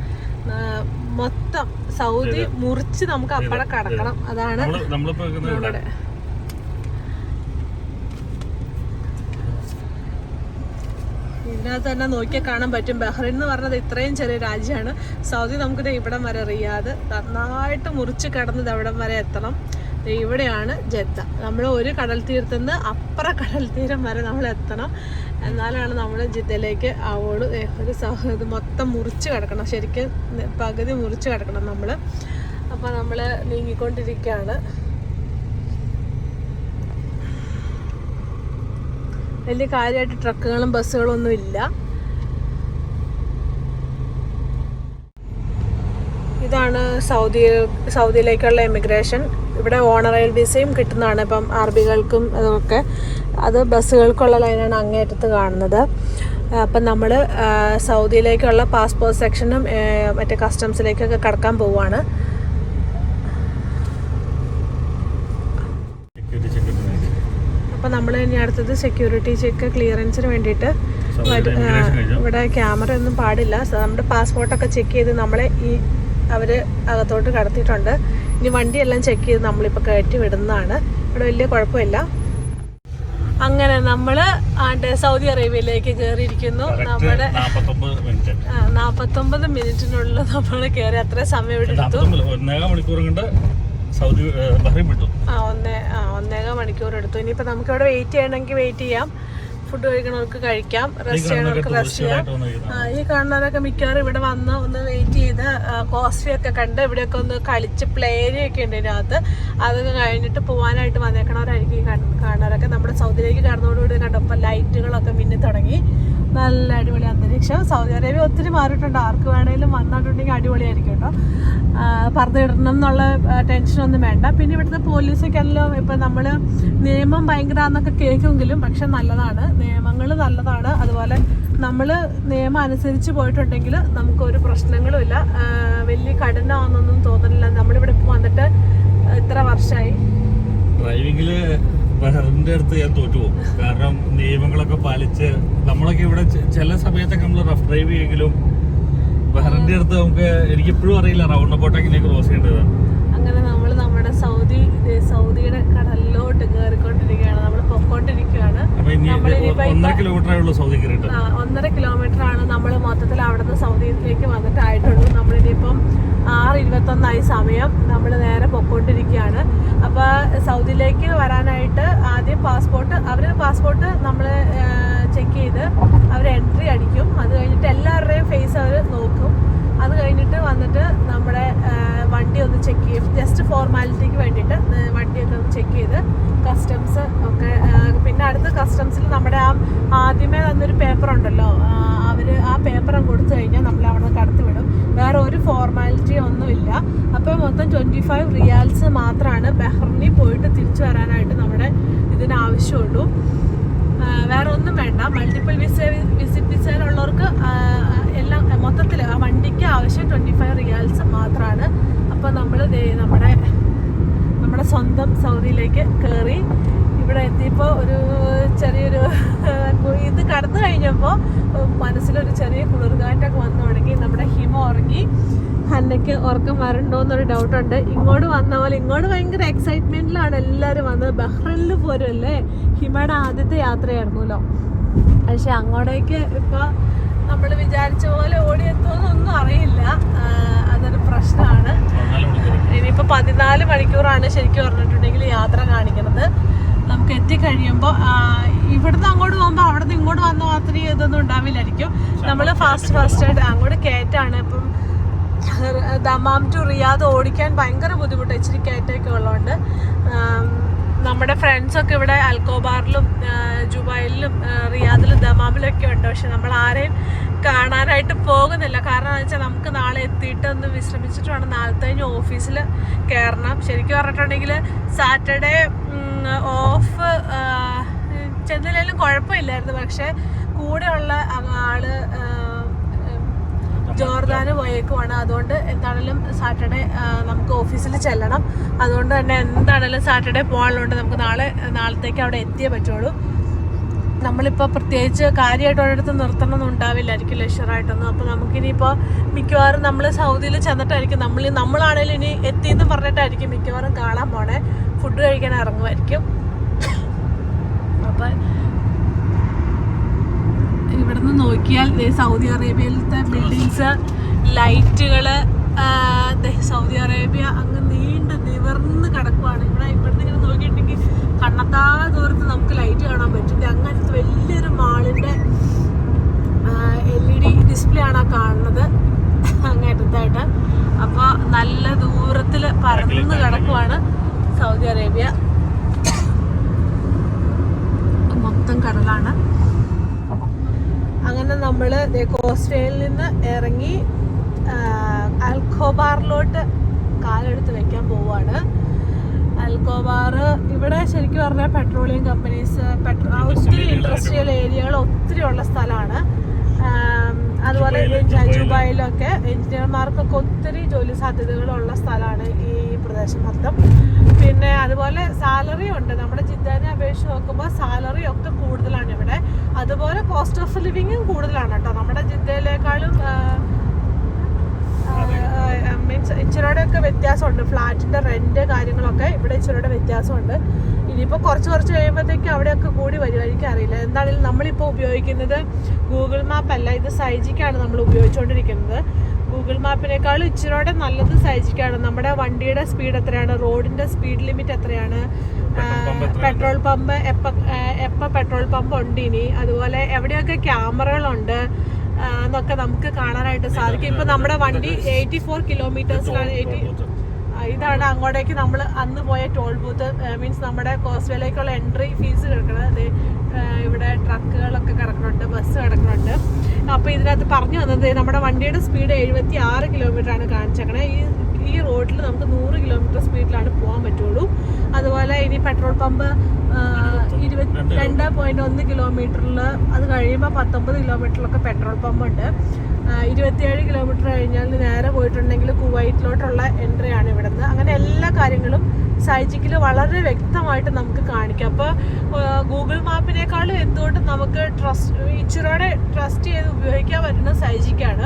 S2: മൊത്തം സൗദി മുറിച്ച് നമുക്ക് അപ്പടെ കടക്കണം. അതാണ് നമ്മുടെ ഇതിനകത്ത് തന്നെ നോക്കിയാൽ കാണാൻ പറ്റും. ബഹ്റൈൻ എന്ന് പറഞ്ഞത് ഇത്രയും ചെറിയ രാജ്യമാണ്. സൗദി നമുക്കിത് ഇവിടം വരെ റിയാദ് നന്നായിട്ട് മുറിച്ച് കടന്നത് അവിടം വരെ എത്തണം. ഇവിടെയാണ് ജദ്ദ. നമ്മൾ ഒരു കടൽ തീരത്തു നിന്ന് അപ്പുറ കടൽ തീരം വരെ നമ്മൾ എത്തണം, എന്നാലാണ് നമ്മൾ ജിദ്ദയിലേക്ക് ആവുള്ളൂ. ഇത് മൊത്തം മുറിച്ച് കിടക്കണം, ശരിക്കും പകുതി മുറിച്ച് കിടക്കണം നമ്മൾ. അപ്പോൾ നമ്മൾ നീങ്ങിക്കൊണ്ടിരിക്കുകയാണ്. വലിയ കാര്യമായിട്ട് ട്രക്കുകളും ബസ്സുകളും ഒന്നും ഇല്ല. ഇതാണ് സൗദിയിലേക്കുള്ള എമിഗ്രേഷൻ. ഇവിടെ ഓണറൈൽ വിസയും കിട്ടുന്നതാണ് ഇപ്പം അറബികൾക്കും അതൊക്കെ. അത് ബസ്സുകൾക്കുള്ള ലൈനാണ് അങ്ങേറ്റത്ത് കാണുന്നത്. അപ്പം നമ്മൾ സൗദിയിലേക്കുള്ള പാസ്പോർട്ട് സെക്ഷനും മറ്റേ കസ്റ്റംസിലേക്കൊക്കെ കടക്കാൻ പോവുകയാണ്. അപ്പം നമ്മൾ ഇനി അടുത്തത് സെക്യൂരിറ്റി ചെക്ക് ക്ലിയറൻസിന് വേണ്ടിയിട്ട് ഇവിടെ ക്യാമറ ഒന്നും പാടില്ല. നമ്മുടെ പാസ്പോർട്ടൊക്കെ ചെക്ക് ചെയ്ത് നമ്മളെ അവർ അകത്തോട്ട് കടത്തിയിട്ടുണ്ട്. ഇനി വണ്ടിയെല്ലാം ചെക്ക് ചെയ്ത് നമ്മളിപ്പോൾ കയറ്റി വിടുന്നതാണ്. ഇവിടെ വലിയ കുഴപ്പമില്ല. അങ്ങനെ നമ്മൾ സൗദി അറേബ്യയിലേക്ക് കയറിയിരിക്കുന്നു. നമ്മുടെ 49 മിനിറ്റിനുള്ളിൽ നമ്മൾ കയറി. അത്ര സമയം ഇവിടെ എടുത്തു. 1.5 മണിക്കൂർ എടുത്തു. ഇനിയിപ്പോൾ നമുക്കിവിടെ വെയിറ്റ് ചെയ്യണമെങ്കിൽ വെയിറ്റ് ചെയ്യാം, ഫുഡ് കഴിക്കണവർക്ക് കഴിക്കാം, റെസ്റ്റ് ചെയ്യണവർക്ക് റെസ്റ്റ് ചെയ്യാം. ഈ കാണുന്നവരൊക്കെ മിക്കവാറും ഇവിടെ വന്ന് ഒന്ന് വെയിറ്റ് ചെയ്ത് കോസ്ഫി ഒക്കെ കണ്ട് ഇവിടെയൊക്കെ ഒന്ന് കളിച്ച് പ്ലേ ഏരിയ ഒക്കെ ഉണ്ട് ഇതിനകത്ത്. അതൊക്കെ കഴിഞ്ഞിട്ട് പോകാനായിട്ട് വന്നേക്കണവരായിരിക്കും ഈ കാണുന്നവരൊക്കെ. നമ്മുടെ സൗദിയിലേക്ക് കടന്നതോടുകൂടി കണ്ടപ്പോൾ ലൈറ്റുകളൊക്കെ മിന്നി തുടങ്ങി. നല്ല അടിപൊളി അന്തരീക്ഷം. സൗദി അറേബ്യ ഒത്തിരി മാറിയിട്ടുണ്ട്. ആർക്ക് വേണമെങ്കിലും വന്നിട്ടുണ്ടെങ്കിൽ അടിപൊളിയായിരിക്കും കേട്ടോ. പറഞ്ഞിടണം എന്നുള്ള ടെൻഷനൊന്നും വേണ്ട. പിന്നെ ഇവിടുത്തെ പോലീസൊക്കെ എല്ലാം ഇപ്പം നമ്മൾ നിയമം ഭയങ്കര എന്നൊക്കെ കേൾക്കുമെങ്കിലും പക്ഷെ നല്ലതാണ്, നിയമങ്ങൾ നല്ലതാണ്. അതുപോലെ നമ്മൾ നിയമം അനുസരിച്ച് പോയിട്ടുണ്ടെങ്കിൽ നമുക്കൊരു പ്രശ്നങ്ങളും ഇല്ല. വലിയ കഠിനമാണെന്നൊന്നും തോന്നുന്നില്ല. നമ്മളിവിടെ ഇപ്പോൾ വന്നിട്ട് ഇത്ര വർഷമായി.
S1: ഡ്രൈവിങ്ങില് ബഹറിന്റെ അടുത്ത് ഞാൻ തോറ്റുപോകും. കാരണം നിയമങ്ങളൊക്കെ പാലിച്ച് നമ്മളൊക്കെ ഇവിടെ ചില സമയത്തൊക്കെ നമ്മൾ റഫ് ഡ്രൈവ് ചെയ്യെങ്കിലും ബഹറിന്റെ അടുത്ത് നമുക്ക് എനിക്കിപ്പോഴും അറിയില്ല റൗണ്ട് അബൌട്ട് എങ്ങനെ ക്രോസ് ചെയ്യേണ്ടത്.
S2: അങ്ങനെ നമ്മൾ നമ്മുടെ സൗദിയുടെ കടലിലോട്ട് കയറിക്കൊണ്ടിരിക്കുകയാണ്. നമ്മൾ പൊക്കോണ്ടിരിക്കുകയാണ്.
S1: 1.5 കിലോമീറ്ററേ ഉള്ളൂ സൗദി കയറിയിട്ട്.
S2: 1.5 കിലോമീറ്റർ ആണ് നമ്മൾ മൊത്തത്തിൽ അവിടുന്ന് സൗദിയിലേക്ക് വന്നിട്ടായിട്ടുള്ളൂ. നമ്മളിനിയിപ്പം 6:21 സമയം. നമ്മൾ നേരെ പൊക്കോണ്ടിരിക്കുകയാണ്. അപ്പോൾ സൗദിയിലേക്ക് വരാനായിട്ട് ആദ്യം പാസ്പോർട്ട് നമ്മൾ ചെക്ക് ചെയ്ത് അവർ എൻട്രി അടിക്കും. അത് കഴിഞ്ഞിട്ട് എല്ലാവരുടെയും ഫേസ് അവർ നോക്കും. അത് കഴിഞ്ഞിട്ട് വന്നിട്ട് നമ്മുടെ വണ്ടി ഒന്ന് ചെക്ക് ചെയ്യും. ജസ്റ്റ് ഫോർമാലിറ്റിക്ക് വേണ്ടിയിട്ട് വണ്ടിയൊക്കെ ഒന്ന് ചെക്ക് ചെയ്ത് കസ്റ്റംസ് ഒക്കെ. പിന്നെ അടുത്ത കസ്റ്റംസിൽ നമ്മുടെ ആദ്യമേ തന്നൊരു പേപ്പർ ഉണ്ടല്ലോ, അവർ ആ പേപ്പറും കൊടുത്തു കഴിഞ്ഞാൽ നമ്മൾ അവിടെ കടത്തി വിടും. വേറെ ഒരു ഫോർമാലിറ്റി ഒന്നുമില്ല. അപ്പോൾ മൊത്തം 25 റിയാൽസ് മാത്രമാണ് ബഹ്റിനിൽ പോയിട്ട് തിരിച്ചു വരാനായിട്ട് നമ്മുടെ ഇതിന് ആവശ്യമുള്ളൂ. വേറെ ഒന്നും വേണ്ട. മൾട്ടിപ്പിൾ വിസിറ്റ് വിസയിലുള്ളവർക്ക് എല്ലാം മൊത്തത്തിൽ ആ വണ്ടിക്ക് ആവശ്യം 25 റിയാൽസ് മാത്രമാണ്. അപ്പോൾ നമ്മൾ നമ്മുടെ സ്വന്തം സൗദിയിലേക്ക് കയറി. ഇവിടെ എത്തിയപ്പോൾ ഒരു ചെറിയൊരു ഇത് കടന്നു കഴിഞ്ഞപ്പോൾ മനസ്സിലൊരു ചെറിയ കുളിർകാറ്റൊക്കെ വന്നു തുടങ്ങി. നമ്മുടെ ഹിമ ഉറങ്ങി. ഹന്നയ്ക്ക് ഉറക്കം വരണ്ടോന്നൊരു ഡൗട്ടുണ്ട്. ഇങ്ങോട്ട് വന്ന പോലെ ഇങ്ങോട്ട് ഭയങ്കര എക്സൈറ്റ്മെന്റിലാണ് എല്ലാവരും വന്നത്. ബഹ്റൈനിൽ പോരല്ലേ, ഹിമയുടെ ആദ്യത്തെ യാത്രയായിരുന്നല്ലോ. പക്ഷെ അങ്ങോട്ടേക്ക് ഇപ്പൊ നമ്മൾ വിചാരിച്ച പോലെ ഓടിയെത്തുമെന്നൊന്നും അറിയില്ല. അതൊരു പ്രശ്നമാണ്. ഇനിയിപ്പോൾ 14 മണിക്കൂറാണ് ശരിക്കും പറഞ്ഞിട്ടുണ്ടെങ്കിൽ യാത്ര കാണിക്കുന്നത്. നമുക്ക് എത്തിക്കഴിയുമ്പോൾ ഇവിടുന്ന് അങ്ങോട്ട് പോകുമ്പോൾ അവിടെ നിന്ന് ഇങ്ങോട്ട് വന്ന മാത്രമേ ഇതൊന്നും ഉണ്ടാവില്ലായിരിക്കും. നമ്മൾ ഫാസ്റ്റ് ആയിട്ട് അങ്ങോട്ട് കയറ്റാണ്. ഇപ്പം ദമാം ടു റിയാദ് ഓടിക്കാൻ ഭയങ്കര ബുദ്ധിമുട്ട്, ഇച്ചിരി കയറ്റമൊക്കെ ഉള്ളതുകൊണ്ട്. നമ്മുടെ ഫ്രണ്ട്സൊക്കെ ഇവിടെ അൽക്കോബാറിലും ജുബൈലിലും റിയാദിലും ദമാമിലൊക്കെ ഉണ്ട്. പക്ഷെ നമ്മൾ ആരെയും കാണാനായിട്ട് പോകുന്നില്ല. കാരണം എന്ന് വെച്ചാൽ നമുക്ക് നാളെ എത്തിയിട്ട് ഒന്ന് വിശ്രമിച്ചിട്ട് വേണം നാളത്തെ കഴിഞ്ഞ് ഓഫീസിൽ കയറണം. ശരിക്കും പറഞ്ഞിട്ടുണ്ടെങ്കിൽ സാറ്റർഡേ ഓഫ് ചെന്നില്ലെങ്കിലും കുഴപ്പമില്ലായിരുന്നു. പക്ഷെ കൂടെയുള്ള ആള് ജോർദാന് പോയേക്കുവാണ്. അതുകൊണ്ട് എന്താണെങ്കിലും സാറ്റർഡേ നമുക്ക് ഓഫീസിൽ ചെല്ലണം. അതുകൊണ്ട് തന്നെ എന്താണെങ്കിലും സാറ്റർഡേ പോകാനുള്ളതുകൊണ്ട് നമുക്ക് നാളത്തേക്ക് അവിടെ എത്തിയേ പറ്റുള്ളൂ. നമ്മളിപ്പോൾ പ്രത്യേകിച്ച് കാര്യമായിട്ട് ഒരിടത്ത് നിർത്തണമെന്നും ഉണ്ടാവില്ലായിരിക്കും ലക്ഷറായിട്ടൊന്നും. അപ്പോൾ നമുക്കിനിയിപ്പോൾ മിക്കവാറും നമ്മൾ സൗദിയിൽ ചെന്നിട്ടായിരിക്കും നമ്മളാണെങ്കിലും ഇനി എത്തിയെന്ന് പറഞ്ഞിട്ടായിരിക്കും മിക്കവാറും കാണാൻ പോണേ. ഫുഡ് കഴിക്കാൻ ഇറങ്ങുമായിരിക്കും. അപ്പം ഇവിടുന്ന് നോക്കിയാൽ സൗദി അറേബ്യയിലത്തെ ബിൽഡിങ്സ്, ലൈറ്റുകൾ, സൗദി അറേബ്യ അങ്ങ് നിവർന്ന് കിടക്കുവാണ്. ഇവിടുന്ന് ഇങ്ങനെ നോക്കിയിട്ടുണ്ടെങ്കിൽ കണ്ണത്താ ദൂരത്ത് നമുക്ക് ലൈറ്റ് കാണാൻ പറ്റും. അങ്ങനത്തെ വലിയൊരു മാളിൻ്റെ LED ഡിസ്പ്ലേ ആണ് കാണുന്നത് അങ്ങേറ്റത്തായിട്ട്. അപ്പോൾ നല്ല ദൂരത്തിൽ പരന്ന് കിടക്കുവാണ് സൗദി അറേബ്യ. മൊത്തം കടലാണ്. അങ്ങനെ നമ്മൾ കോസ്റ്റേയിൽ നിന്ന് ഇറങ്ങി അൽഖോബാറിലോട്ട് കാലെടുത്ത് വെക്കാൻ പോവുകയാണ്. അൽഖോബാർ ഇവിടെ ശരിക്കും പറഞ്ഞാൽ പെട്രോളിയം കമ്പനീസ്, ഒത്തിരി ഇൻഡസ്ട്രിയൽ ഏരിയകൾ ഒത്തിരി ഉള്ള സ്ഥലമാണ്. അതുപോലെ ജുബൈലൊക്കെ എഞ്ചിനീയർമാർക്കൊക്കെ ഒത്തിരി ജോലി സാധ്യതകളുള്ള സ്ഥലമാണ് ഈ പ്രദേശം മൊത്തം. പിന്നെ അതുപോലെ സാലറി ഉണ്ട്. നമ്മുടെ ജിദ്ദാനെ അപേക്ഷിച്ച് നോക്കുമ്പോൾ സാലറി ഒക്കെ കൂടുതലാണ് ഇവിടെ. അതുപോലെ കോസ്റ്റ് ഓഫ് ലിവിങ്ങും കൂടുതലാണ് കേട്ടോ. നമ്മുടെ ജിദ്ദയിലേക്കാളും മീൻസ് ഇച്ചിരിയോടെയൊക്കെ വ്യത്യാസമുണ്ട്. ഫ്ലാറ്റിൻ്റെ റെൻറ്റ് കാര്യങ്ങളൊക്കെ ഇവിടെ ഇച്ചിരിയോടെ വ്യത്യാസമുണ്ട്. ഇനിയിപ്പോൾ കുറച്ച് കഴിയുമ്പോഴത്തേക്കും അവിടെയൊക്കെ കൂടി വരും, എനിക്കറിയില്ല. എന്താണെങ്കിലും നമ്മളിപ്പോൾ ഉപയോഗിക്കുന്നത് ഗൂഗിൾ മാപ്പ് അല്ല, ഇത് സൈജിക്കാണ് നമ്മൾ ഉപയോഗിച്ചുകൊണ്ടിരിക്കുന്നത്. ഗൂഗിൾ മാപ്പിനേക്കാളും ഇച്ചിരിയോടെ നല്ലത് സൈജിക്കാണ്. നമ്മുടെ വണ്ടിയുടെ സ്പീഡ് എത്രയാണ്, റോഡിൻ്റെ സ്പീഡ് ലിമിറ്റ് എത്രയാണ്, പെട്രോൾ പമ്പ് എപ്പോൾ പെട്രോൾ പമ്പ് ഉണ്ട് ഇനി, അതുപോലെ എവിടെയൊക്കെ ക്യാമറകളുണ്ട് എന്നൊക്കെ നമുക്ക് കാണാനായിട്ട് സാധിക്കും. ഇപ്പം നമ്മുടെ വണ്ടി 84 കിലോമീറ്റേഴ്സിലാണ്. ഇതാണ് അങ്ങോട്ടേക്ക് നമ്മൾ അന്ന് പോയ ടോൾ ബൂത്ത്. മീൻസ് നമ്മുടെ കോസ്റ്റ്വേയിലേക്കുള്ള എൻട്രി ഫീസ് കിടക്കുന്നത്. ഇവിടെ ട്രക്കുകളൊക്കെ കിടക്കുന്നുണ്ട്, ബസ് കിടക്കുന്നുണ്ട്. അപ്പോൾ ഇതിനകത്ത് പറഞ്ഞു വന്നത് നമ്മുടെ വണ്ടിയുടെ സ്പീഡ് 76 കിലോമീറ്റർ ആണ് കാണിച്ചേക്കണേ. ഈ റോഡിൽ നമുക്ക് 100 കിലോമീറ്റർ സ്പീഡിലാണ് പോകാൻ പറ്റുള്ളൂ. അതുപോലെ ഇനി പെട്രോൾ പമ്പ് 22.1 കിലോമീറ്ററിൽ, അത് കഴിയുമ്പോൾ 19 കിലോമീറ്ററിലൊക്കെ പെട്രോൾ പമ്പ് ഉണ്ട്. 27 കിലോമീറ്റർ കഴിഞ്ഞാൽ നേരെ പോയിട്ടുണ്ടെങ്കിൽ കുവൈറ്റിലോട്ടുള്ള എൻട്രി ആണ് ഇവിടുന്ന്. അങ്ങനെ എല്ലാ കാര്യങ്ങളും സൈജിക്കിൽ വളരെ വ്യക്തമായിട്ട് നമുക്ക് കാണിക്കാം. അപ്പോൾ ഗൂഗിൾ മാപ്പിനേക്കാളും എന്തുകൊണ്ടും നമുക്ക് ഇച്ചിരിയോടെ ട്രസ്റ്റ് ചെയ്ത് ഉപയോഗിക്കാൻ പറ്റുന്ന സൈജിക്കാണ്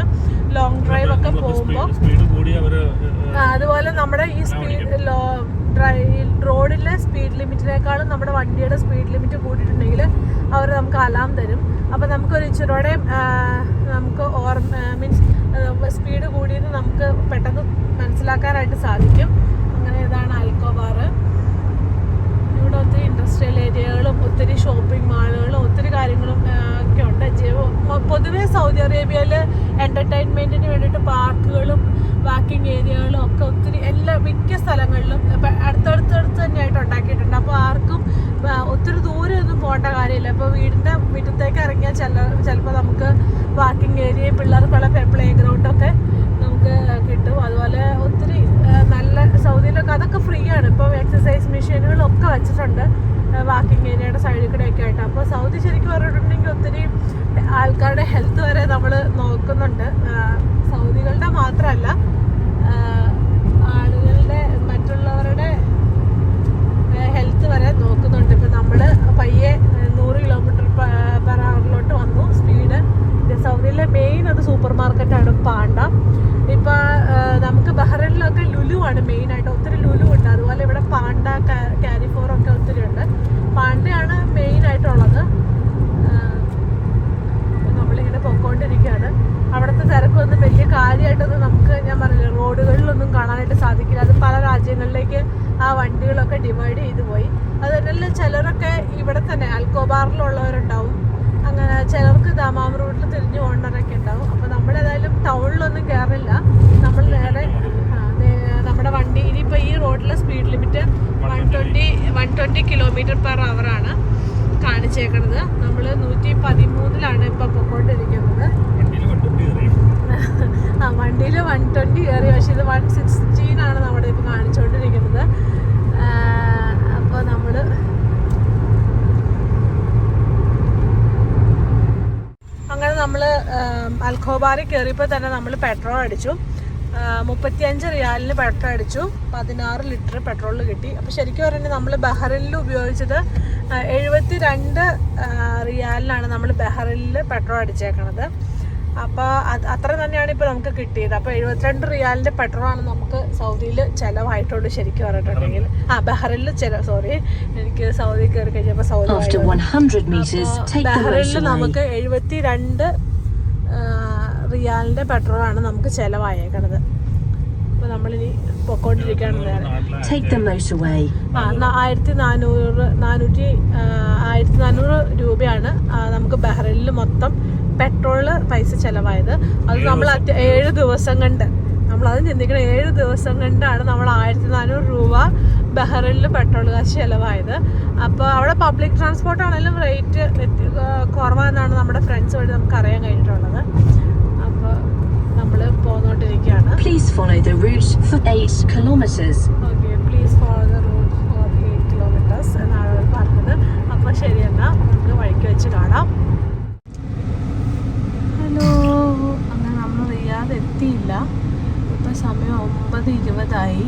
S2: ലോങ് ഡ്രൈവ് ഒക്കെ പോകുമ്പോൾ. അതുപോലെ നമ്മുടെ ഈ റോഡിലെ സ്പീഡ് ലിമിറ്റിനേക്കാളും നമ്മുടെ വണ്ടിയുടെ സ്പീഡ് ലിമിറ്റ് കൂട്ടിയിട്ടുണ്ടെങ്കിൽ അവർ നമുക്ക് അലാം തരും. അപ്പോൾ നമുക്കൊരു ഇച്ചിരിയോടെ നമുക്ക് മീൻസ് സ്പീഡ് കൂടിയെന്ന് നമുക്ക് പെട്ടെന്ന് മനസ്സിലാക്കാനായിട്ട് സാധിക്കും. അങ്ങനെ ഇതാണ് അൽക്കോബാർ. ഇവിടെ ഒത്തിരി ഇൻഡസ്ട്രിയൽ ഏരിയകളും ഒത്തിരി ഷോപ്പിംഗ് മാളുകളും ഒത്തിരി കാര്യങ്ങളും ഒക്കെ ഉണ്ട്. പൊതുവെ സൗദി അറേബ്യയിൽ എൻ്റർടൈൻമെൻറ്റിന് വേണ്ടിയിട്ട് പാർക്കുകളും വാക്കിംഗ് ഏരിയകളും ഒക്കെ ഒത്തിരി മിക്ക സ്ഥലങ്ങളിലും അടുത്തടുത്ത് തന്നെയായിട്ട് ഉണ്ടാക്കിയിട്ടുണ്ട്. അപ്പോൾ ആർക്കും ഒത്തിരി ദൂരമൊന്നും പോകേണ്ട കാര്യമില്ല. അപ്പോൾ വീടിൻ്റെ മുറ്റത്തേക്ക് ഇറങ്ങിയാൽ ചിലപ്പോൾ നമുക്ക് വാക്കിംഗ് ഏരിയയും പിള്ളേർക്കുള്ള പ്ലേ ഗ്രൗണ്ടൊക്കെ നമുക്ക് കിട്ടും. അതുപോലെ ഒത്തിരി നല്ല സൗദിയിലൊക്കെ അതൊക്കെ ഫ്രീ ആണ്. ഇപ്പോൾ എക്സസൈസ് മെഷീനുകളൊക്കെ വെച്ചിട്ടുണ്ട് വാക്കിംഗ് ഏരിയയുടെ സൈഡിൽ കൂടെയൊക്കെ ആയിട്ട്. അപ്പോൾ സൗദി ശരിക്കും പറഞ്ഞിട്ടുണ്ടെങ്കിൽ ഒത്തിരി ആൾക്കാരുടെ ഹെൽത്ത് വരെ നമ്മൾ നോക്കുന്നുണ്ട്. സൗദികളുടെ മാത്രമല്ല, ആളുകളുടെ മറ്റുള്ളവരുടെ ഹെൽത്ത് വരെ നോക്കുന്നുണ്ട്. ഇപ്പം നമ്മൾ പയ്യെ 100 കിലോമീറ്റർ പെർ അവറിലോട്ട് വന്നു സ്പീഡ്. സൗദിയിലെ മെയിൻ ഒരു സൂപ്പർ മാർക്കറ്റാണ് പാണ്ട. ഇപ്പം നമുക്ക് ബഹ്റൈനിലൊക്കെ ലുലു ആണ് മെയിനായിട്ട്, ഒത്തിരി ലുലു ഉണ്ട്. അതുപോലെ ഇവിടെ പാണ്ട, കാരിഫോറൊക്കെ ഒത്തിരി ഉണ്ട്. പാണ്ടയാണ് മെയിനായിട്ടുള്ളത്. നമ്മളിങ്ങനെ പൊയ്ക്കൊണ്ടിരിക്കുകയാണ്. അവിടുത്തെ തിരക്കൊന്നും വലിയ കാര്യമായിട്ടൊന്നും നമുക്ക്, ഞാൻ പറഞ്ഞില്ല, റോഡുകളിലൊന്നും കാണാനായിട്ട് സാധിക്കില്ല. അത് പല രാജ്യങ്ങളിലേക്ക് ആ വണ്ടികളൊക്കെ ഡിവൈഡ് ചെയ്തു പോയി. അത് തന്നെയല്ല, ചിലരൊക്കെ ഇവിടെ തന്നെ അൽക്കോബാറിലുള്ളവരുണ്ടാവും, അങ്ങനെ ചിലർക്ക് ദമാം റൂട്ടിൽ തിരിഞ്ഞു പോകേണ്ടവരൊക്കെ ഉണ്ടാവും. അപ്പോൾ നമ്മളേതായാലും ടൗണിലൊന്നും കയറില്ല. നമ്മൾ നേരെ നമ്മുടെ വണ്ടി ഇനിയിപ്പോൾ ഈ റോഡിലെ സ്പീഡ് ലിമിറ്റ് 120 കിലോമീറ്റർ പെർ അവറാണ് കാണിച്ചേക്കുന്നത്. നമ്മൾ 113 ഇപ്പം പൊയ്ക്കൊണ്ടിരിക്കുന്നത്. ആ വണ്ടിയിൽ 120 കയറി, പക്ഷേ ഇത് 116 നമ്മുടെ ഇപ്പോൾ കാണിച്ചുകൊണ്ടിരിക്കുന്നത്. അപ്പോൾ നമ്മൾ അങ്ങനെ നമ്മൾ അൽഖോബാറിൽ കയറിയപ്പോൾ തന്നെ നമ്മൾ പെട്രോൾ അടിച്ചു. 35 റിയാലിന് പെട്രോൾ അടിച്ചു. 16 ലിറ്റർ പെട്രോൾ കിട്ടി. അപ്പോൾ ശരിക്കും പറഞ്ഞാൽ നമ്മൾ ബഹ്റൈനിൽ ഉപയോഗിച്ചത് 72 റിയാലിനാണ് നമ്മൾ ബഹ്റൈനിൽ പെട്രോൾ അടിച്ചേക്കണത്. അപ്പോൾ അത്ര തന്നെയാണ് ഇപ്പോൾ നമുക്ക് കിട്ടിയത്. അപ്പോൾ 72 റിയാലിൻ്റെ പെട്രോളാണ് നമുക്ക് സൗദിയിൽ ചിലവായിട്ടുള്ളൂ ശരിക്കും പറഞ്ഞിട്ടുണ്ടെങ്കിൽ. ബഹ്റൈനിൽ എനിക്ക് സൗദി കയറി കഴിഞ്ഞപ്പോൾ ബഹ്റൈനിൽ നമുക്ക് 72 റിയാലിൻ്റെ പെട്രോളാണ് നമുക്ക് ചിലവായേക്കണത്. അപ്പോൾ നമ്മളിനി പൊക്കോണ്ടിരിക്കുകയാണ്. 1400 രൂപയാണ് നമുക്ക് ബഹ്റൈനിൽ മൊത്തം പെട്രോള് പൈസ ചിലവായത്. അത് നമ്മൾ 7 ദിവസം കൊണ്ട്, നമ്മളത് ചിന്തിക്കണം, 7 ദിവസം കൊണ്ടാണ് നമ്മൾ 1400 രൂപ ബഹ്റൈനിൽ പെട്രോൾ കാശ് ചിലവായത്. അപ്പോൾ അവിടെ പബ്ലിക് ട്രാൻസ്പോർട്ട് ആണെങ്കിലും റേറ്റ് കുറവാണെന്നാണ് നമ്മുടെ ഫ്രണ്ട്സ് വഴി നമുക്ക് അറിയാൻ കഴിഞ്ഞിട്ടുള്ളത്. അപ്പോൾ നമ്മൾ പോന്നോണ്ടിരിക്കുകയാണ്.
S4: Please follow the route for 8 kilometers.
S2: Okay, please follow the route for 8 kilometers എന്നാണ് അവർ പറഞ്ഞത്. അപ്പോൾ ശരി, എന്നാൽ നമുക്ക് വഴിക്ക് വെച്ച് കാണാം. ഹലോ, അങ്ങനെ നമ്മൾ റിയാദ് എത്തിയില്ല. ഇപ്പോൾ സമയം 9:20.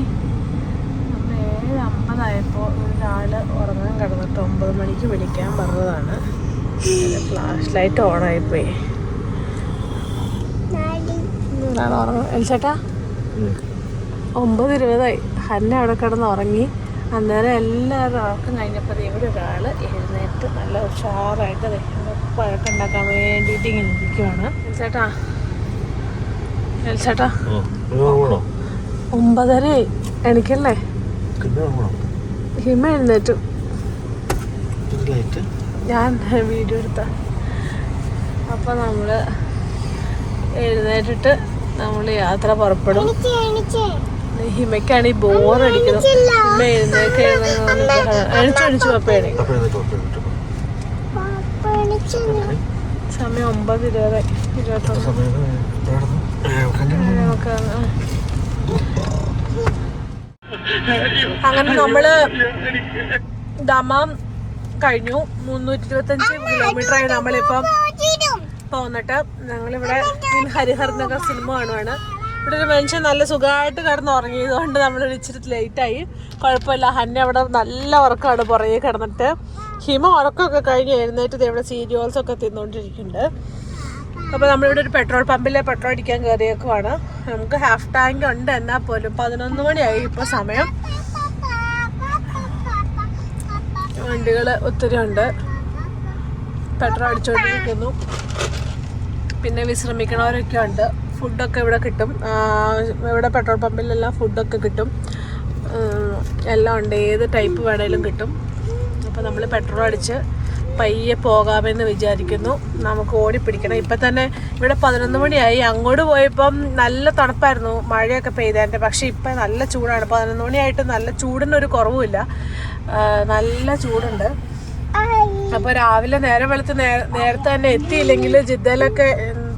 S2: നമ്മൾ 7:50 ഒരാൾ ഉറങ്ങാൻ കിടന്നിട്ട് 9 മണിക്ക് വിളിക്കാൻ പറഞ്ഞതാണ്. ഫ്ലാഷ് ലൈറ്റ് ഓണായിപ്പോയി. ഒരാൾ ഉറങ്ങും. എൽച്ചേട്ടാ 9:20. ഹന്ന അവിടെ കിടന്ന് ഉറങ്ങി. അന്നേരം എല്ലാവരും ഉറക്കം കഴിഞ്ഞപ്പോൾ ഇവിടെ ഒരാൾ എഴുന്നേറ്റ് നല്ല ഉഷാറായിട്ട് പഴക്കുണ്ടാക്കാൻ വേണ്ടിയിട്ട് ഇങ്ങനെ ഇരിക്കുവാണ്. എൽച്ചേട്ടാ 9:30 എണിക്കല്ലേ? ഹിമ എഴുന്നേറ്റു. ഞാൻ വീഡിയോ എടുത്ത. അപ്പോൾ നമ്മൾ എഴുന്നേറ്റിട്ട് നമ്മൾ യാത്ര പുറപ്പെടും. ഹിമയ്ക്കാണ് ഈ ബോറടിക്കുന്നത്. ഹിമ എഴുന്നേറ്റ് പപ്പ സമയം 9:20. അങ്ങനെ നമ്മള് ദമാം കഴിഞ്ഞു. 325 കിലോമീറ്ററായി നമ്മളിപ്പം പോന്നിട്ട്. ഞങ്ങളിവിടെ ഹരിഹർ നഗർ സിനിമ കാണുവാണ്. ഇവിടെ ഒരു മനുഷ്യൻ നല്ല സുഖമായിട്ട് കിടന്ന് ഉറങ്ങിയത് കൊണ്ട് നമ്മളൊരു ഇച്ചിരി ലേറ്റായി. കുഴപ്പമില്ല. ഹന്നെ അവിടെ നല്ല ഉറക്കമാണ് പുറകെ കിടന്നിട്ട്. ഹിമ ഉറക്കമൊക്കെ കഴിഞ്ഞ് എഴുന്നേറ്റ് ഇവിടെ സീരിയൽസൊക്കെ തിന്നുകൊണ്ടിരിക്കുന്നുണ്ട്. അപ്പോൾ നമ്മളിവിടെ ഒരു പെട്രോൾ പമ്പിൽ പെട്രോൾ അടിക്കാൻ കയറിയേക്കുവാണ്. നമുക്ക് ഹാഫ് ടാങ്ക് ഉണ്ട്. എന്നാൽ പോലും 11 മണിയായി ഇപ്പോൾ സമയം. വണ്ടികൾ ഒത്തിരി ഉണ്ട്. പെട്രോൾ അടിച്ചുകൊണ്ടിരിക്കുന്നു. പിന്നെ വിശ്രമിക്കണവരൊക്കെ ഉണ്ട്. ഫുഡൊക്കെ ഇവിടെ കിട്ടും. ഇവിടെ പെട്രോൾ പമ്പിലെല്ലാം ഫുഡൊക്കെ കിട്ടും. എല്ലാം ഉണ്ട്. ഏത് ടൈപ്പ് വേണേലും കിട്ടും. അപ്പോൾ നമ്മൾ പെട്രോൾ അടിച്ച് പയ്യെ പോകാമെന്ന് വിചാരിക്കുന്നു. നമുക്ക് ഓടിപ്പിടിക്കണം. ഇപ്പം തന്നെ ഇവിടെ 11 മണിയായി. അങ്ങോട്ട് പോയപ്പം നല്ല തണുപ്പായിരുന്നു, മഴയൊക്കെ പെയ്തതിൻ്റെ. പക്ഷേ ഇപ്പം നല്ല ചൂടാണ്. 11 മണിയായിട്ട് നല്ല ചൂടിനൊരു കുറവുമില്ല. നല്ല ചൂടുണ്ട്. അപ്പോൾ രാവിലെ നേരം വെളുത്ത് നേരത്തെ തന്നെ എത്തിയില്ലെങ്കിൽ ജിദ്ദയിലൊക്കെ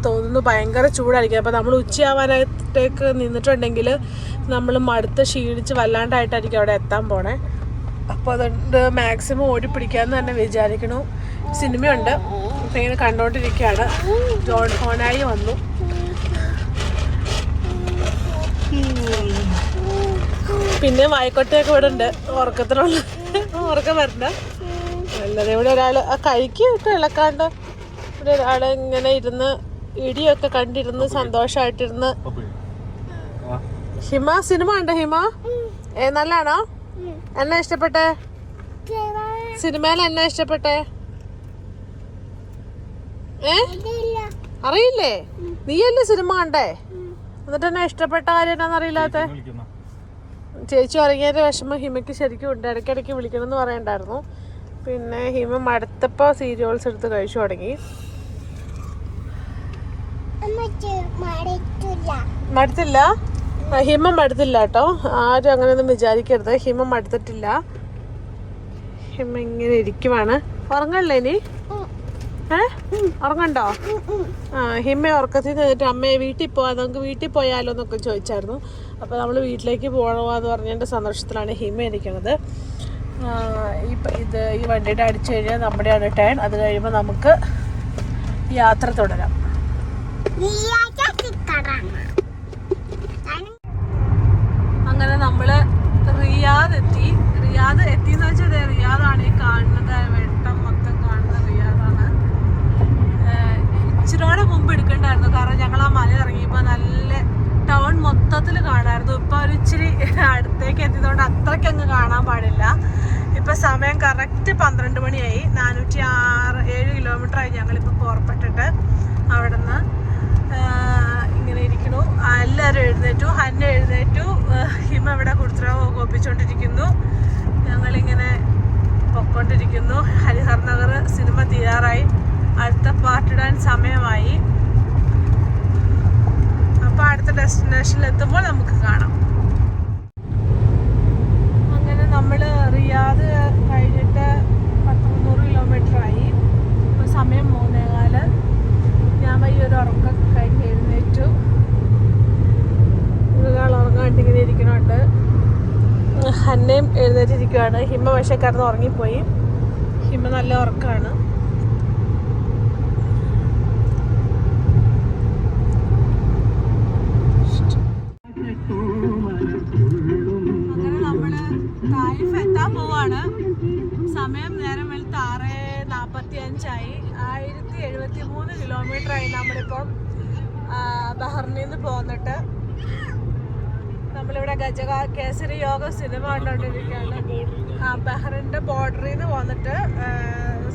S2: തോന്നുന്നു ഭയങ്കര ചൂടായിരിക്കും. അപ്പോൾ നമ്മൾ ഉച്ചയാവാനായിട്ടേക്ക് നിന്നിട്ടുണ്ടെങ്കിൽ നമ്മൾ മടുത്ത് ക്ഷീണിച്ച് വല്ലാണ്ടായിട്ടായിരിക്കും അവിടെ എത്താൻ പോണേ. അപ്പോൾ അതുകൊണ്ട് മാക്സിമം ഓടിപ്പിടിക്കാമെന്ന് തന്നെ വിചാരിക്കണു. സിനിമയുണ്ട്. അപ്പം ഇങ്ങനെ കണ്ടുകൊണ്ടിരിക്കുകയാണ്. ജോൺ ഹോനായി വന്നു. പിന്നെ വായിക്കോട്ടയൊക്കെ ഇവിടെ ഉണ്ട്. ഉറക്കത്തിനുള്ള ഉറക്കം വരണ്ട. നല്ലത്. ഇവിടെ ഒരാൾ കഴിക്കൊക്കെ ഇളക്കാണ്ട് ഇവിടെ ഒരാൾ ഇങ്ങനെ ഇരുന്ന് ഇടിയൊക്കെ കണ്ടിരുന്ന് സന്തോഷമായിട്ടിരുന്ന്. ഹിമ സിനിമ ഉണ്ടോ ഹിമ? നല്ലതാണോ? എന്നാ ഇഷ്ടപ്പെട്ടെ സിനിമയിൽ? എന്നാ ഇഷ്ടപ്പെട്ടെ? അറിയില്ലേ? നീയല്ലേ സിനിമ കണ്ടേ? എന്നിട്ട് എന്നാ ഇഷ്ടപ്പെട്ട കാര്യം എന്നാന്ന് അറിയില്ലാത്ത? ചേച്ചി ഉറങ്ങിയതിന്റെ വിഷമം ഹിമയ്ക്ക് ശരിക്കും ഉണ്ട്. ഇടയ്ക്കിടയ്ക്ക് വിളിക്കണം എന്ന് പറയണ്ടായിരുന്നു. പിന്നെ ഹിമ മടുത്തപ്പോൾ സീരിയൽസ് എടുത്ത് കഴിച്ചു തുടങ്ങി. മടുത്തില്ല? ഹിമ മടുത്തില്ല കേട്ടോ. ആരും അങ്ങനെയൊന്നും വിചാരിക്കരുത്. ഹിമ മടുത്തിട്ടില്ല. ഹിമ ഇങ്ങനെ ഇരിക്കുവാണ്. ഉറങ്ങല്ലേ ഇനി? ഉറങ്ങണ്ടോ? ഹിമ ഉറക്കത്തിൽ നിന്നിട്ട് അമ്മയെ വീട്ടിൽ പോവാ, നമുക്ക് വീട്ടിൽ പോയാലോ എന്നൊക്കെ ചോദിച്ചായിരുന്നു. അപ്പോൾ നമ്മൾ വീട്ടിലേക്ക് പോകണമെന്ന് പറഞ്ഞതിൻ്റെ സന്തോഷത്തിലാണ് ഹിമ ഇരിക്കുന്നത്. ഈ വണ്ടിയുടെ അടിച്ചു കഴിഞ്ഞാൽ നമ്മുടെയാണ് ടേൺ. അത് കഴിയുമ്പോൾ നമുക്ക് യാത്ര തുടരാം. അങ്ങനെ നമ്മൾ റിയാദ് എത്തി. റിയാദ് എത്തിയെന്ന് വെച്ചാൽ റിയാദാണ് ഈ കാണുന്നത്. വെട്ടം മൊത്തം കാണുന്നത് റിയാദാണ്. ഇച്ചിരിയോടെ മുമ്പ് എടുക്കണ്ടായിരുന്നു. കാരണം ഞങ്ങൾ ആ മല ഇറങ്ങിയപ്പോൾ നല്ല ടൗൺ മൊത്തത്തിൽ കാണാമായിരുന്നു. ഇപ്പോൾ ഒരു ഇച്ചിരി അടുത്തേക്ക് എത്തിയതുകൊണ്ട് അത്രയ്ക്ക് അങ്ങ് കാണാൻ പാടില്ല. ഇപ്പം സമയം കറക്റ്റ് 12 മണിയായി. 407 കിലോമീറ്ററായി ഞങ്ങളിപ്പോൾ പുറപ്പെട്ടിട്ട്. അവിടെ നിന്ന് ഇങ്ങനെ ഇരിക്കണു. എല്ലാവരും എഴുന്നേറ്റു. ഹന്ന എഴുന്നേറ്റു. ഹിമ ഇവിടെ കുടുത്തരവ് കോപ്പിച്ചുകൊണ്ടിരിക്കുന്നു. ഞങ്ങളിങ്ങനെ പൊയ്ക്കൊണ്ടിരിക്കുന്നു. ഹരിഹർ നഗർ സിനിമ തീരാറായി. അടുത്ത പാർട്ടിടാൻ സമയമായി. അപ്പോൾ അടുത്ത ഡെസ്റ്റിനേഷനിൽ എത്തുമ്പോൾ നമുക്ക് കാണാം. അങ്ങനെ നമ്മൾ റിയാദ് കഴിഞ്ഞിട്ട് 300 കിലോമീറ്ററായി. ഇപ്പോൾ സമയം 3:15. ഞാൻ വയ്യൊരു ഉറക്കം കഴിഞ്ഞ് എഴുന്നേറ്റു. ഒരാൾ ഉറങ്ങാണ്ടിങ്ങനെ ഇരിക്കണുണ്ട്. ഹന്നയും എഴുന്നേറ്റിരിക്കുകയാണ്. ഹിമ പക്ഷേ കിടന്ന് ഉറങ്ങിപ്പോയി. ഹിമ നല്ല ഉറക്കമാണ്. അങ്ങനെ നമ്മള് തായിഫ് എത്താൻ പോവാണ്. സമയം നേരം വെളുത്ത് 6:45 1073 കിലോമീറ്ററായി നമ്മളിപ്പം ബഹറിനിൽ നിന്ന് പോന്നിട്ട്. നമ്മളിവിടെ കേസരി യോഗ സിനിമ കണ്ടുകൊണ്ടിരിക്കുകയാണ്. ബഹ്റിൻ്റെ ബോർഡറിൽ നിന്ന് പോന്നിട്ട്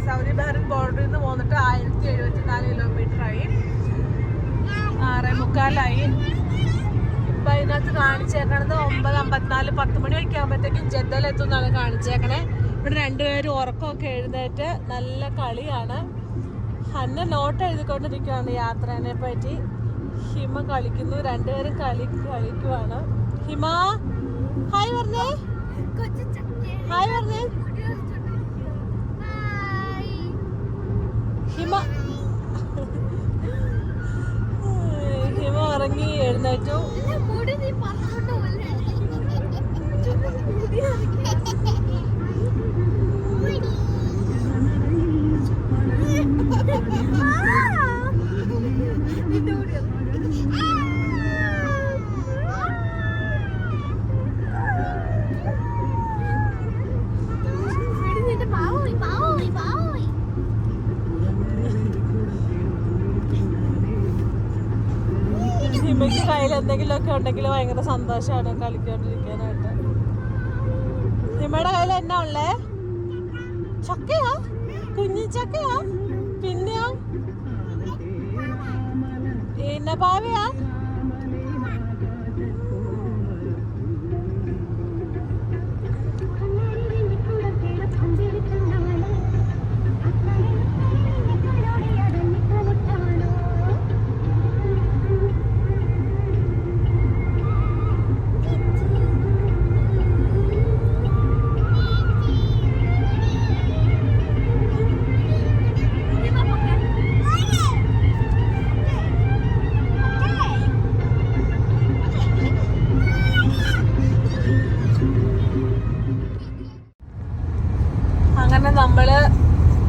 S2: സൗദി ബഹ്റിൻ ബോർഡറിൽ നിന്ന് പോന്നിട്ട് 1074 കിലോമീറ്ററായി. 6:45. ഇപ്പം അതിനകത്ത് കാണിച്ചേക്കണത് 9:54 10 മണിയൊക്കെ ആകുമ്പോഴത്തേക്കും ജദ്ദയിലെത്തും എന്നാണ് കാണിച്ചേക്കണേ. ഇവിടെ രണ്ടുപേരും ഉറക്കമൊക്കെ എഴുന്നേറ്റ് നല്ല കളിയാണ്. ഹന്ന നോട്ട് എഴുതിക്കൊണ്ടിരിക്കുകയാണ് യാത്രേനെ പറ്റി. ഹിമ കളിക്കുന്നു. രണ്ടുപേരും കളിക്കുവാണ്. ഹിമ ഹായ് പറഞ്ഞേ. ഹായ് പറഞ്ഞേ. ഹിമ ഹിമ ഉറങ്ങി എഴുന്നേറ്റു. എന്തെങ്കിലുമൊക്കെ ഉണ്ടെങ്കിൽ ഭയങ്കര സന്തോഷമാണ് കളിക്കൊണ്ടിരിക്കാനായിട്ട്. ഹിമയുടെ കയ്യിൽ എന്നാ ഉള്ളേ? ചക്കയാ? കുഞ്ഞി ചക്കയാ? പിന്നെയോ പിന്നെ പാവയാ? അങ്ങനെ നമ്മള്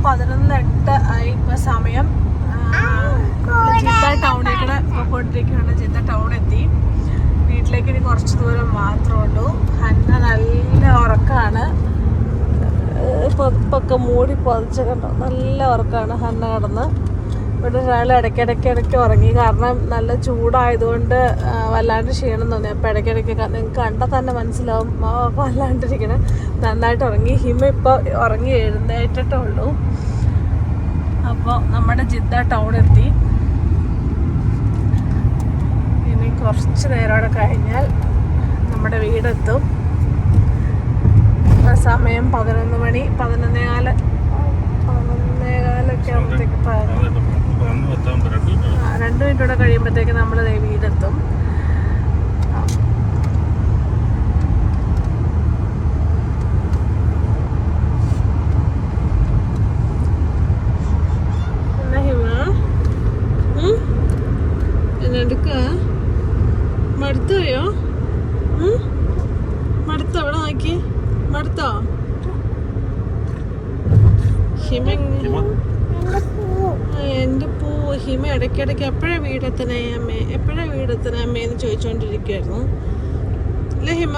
S2: 11:08 ആയി ഇപ്പൊ സമയം. ജിദ്ദ ടൗണിൽ കൂടെ പോയിക്കൊണ്ടിരിക്കുകയാണ്. ജിദ്ദ ടൗൺ എത്തി. വീട്ടിലേക്ക് ഇനി കുറച്ച് ദൂരം മാത്രമേ ഉള്ളൂ. ഹന്ന നല്ല ഉറക്കമാണ്. പൊതൊക്കെ മൂടി പൊതിച്ച് കണ്ടോ, നല്ല ഉറക്കമാണ് ഹന്ന കിടന്ന്. ഇവിടെ ഒരാൾ ഇടയ്ക്കിടയ്ക്ക് ഉറങ്ങി. കാരണം നല്ല ചൂടായതുകൊണ്ട് വല്ലാണ്ട് ക്ഷീണം തോന്നി. അപ്പോൾ ഇടയ്ക്കിടയ്ക്ക് നിങ്ങൾക്ക് കണ്ടാൽ തന്നെ മനസ്സിലാവും വല്ലാണ്ടിരിക്കണം. നന്നായിട്ട് ഉറങ്ങി. ഹിമ ഇപ്പോൾ ഉറങ്ങി എഴുന്നേറ്റിട്ടേ ഉള്ളൂ. അപ്പോൾ നമ്മുടെ ജിദ്ദ ടൗൺ എത്തി. ഇനി കുറച്ച് നേരം കഴിഞ്ഞാൽ നമ്മുടെ വീടെത്തും. സമയം 11 മണി 11:15 ആകുമ്പോഴത്തേക്ക് 2 മിനിറ്റൂടെ കഴിയുമ്പോഴത്തേക്ക് നമ്മൾ വീടെത്തും. എന്നെടുക്ക മടുത്തോയോ? മടുത്തോ? ഇവിടെ നോക്കി മടുത്തോ? ഹിമ എൻ്റെ പൂ. ഹിമ ഇടയ്ക്കിടയ്ക്ക് എപ്പോഴാ വീടെത്തണേ അമ്മേ, എപ്പോഴാ വീടെത്തണേ അമ്മേന്ന് ചോദിച്ചോണ്ടിരിക്കുവായിരുന്നു അല്ലേ ഹിമ?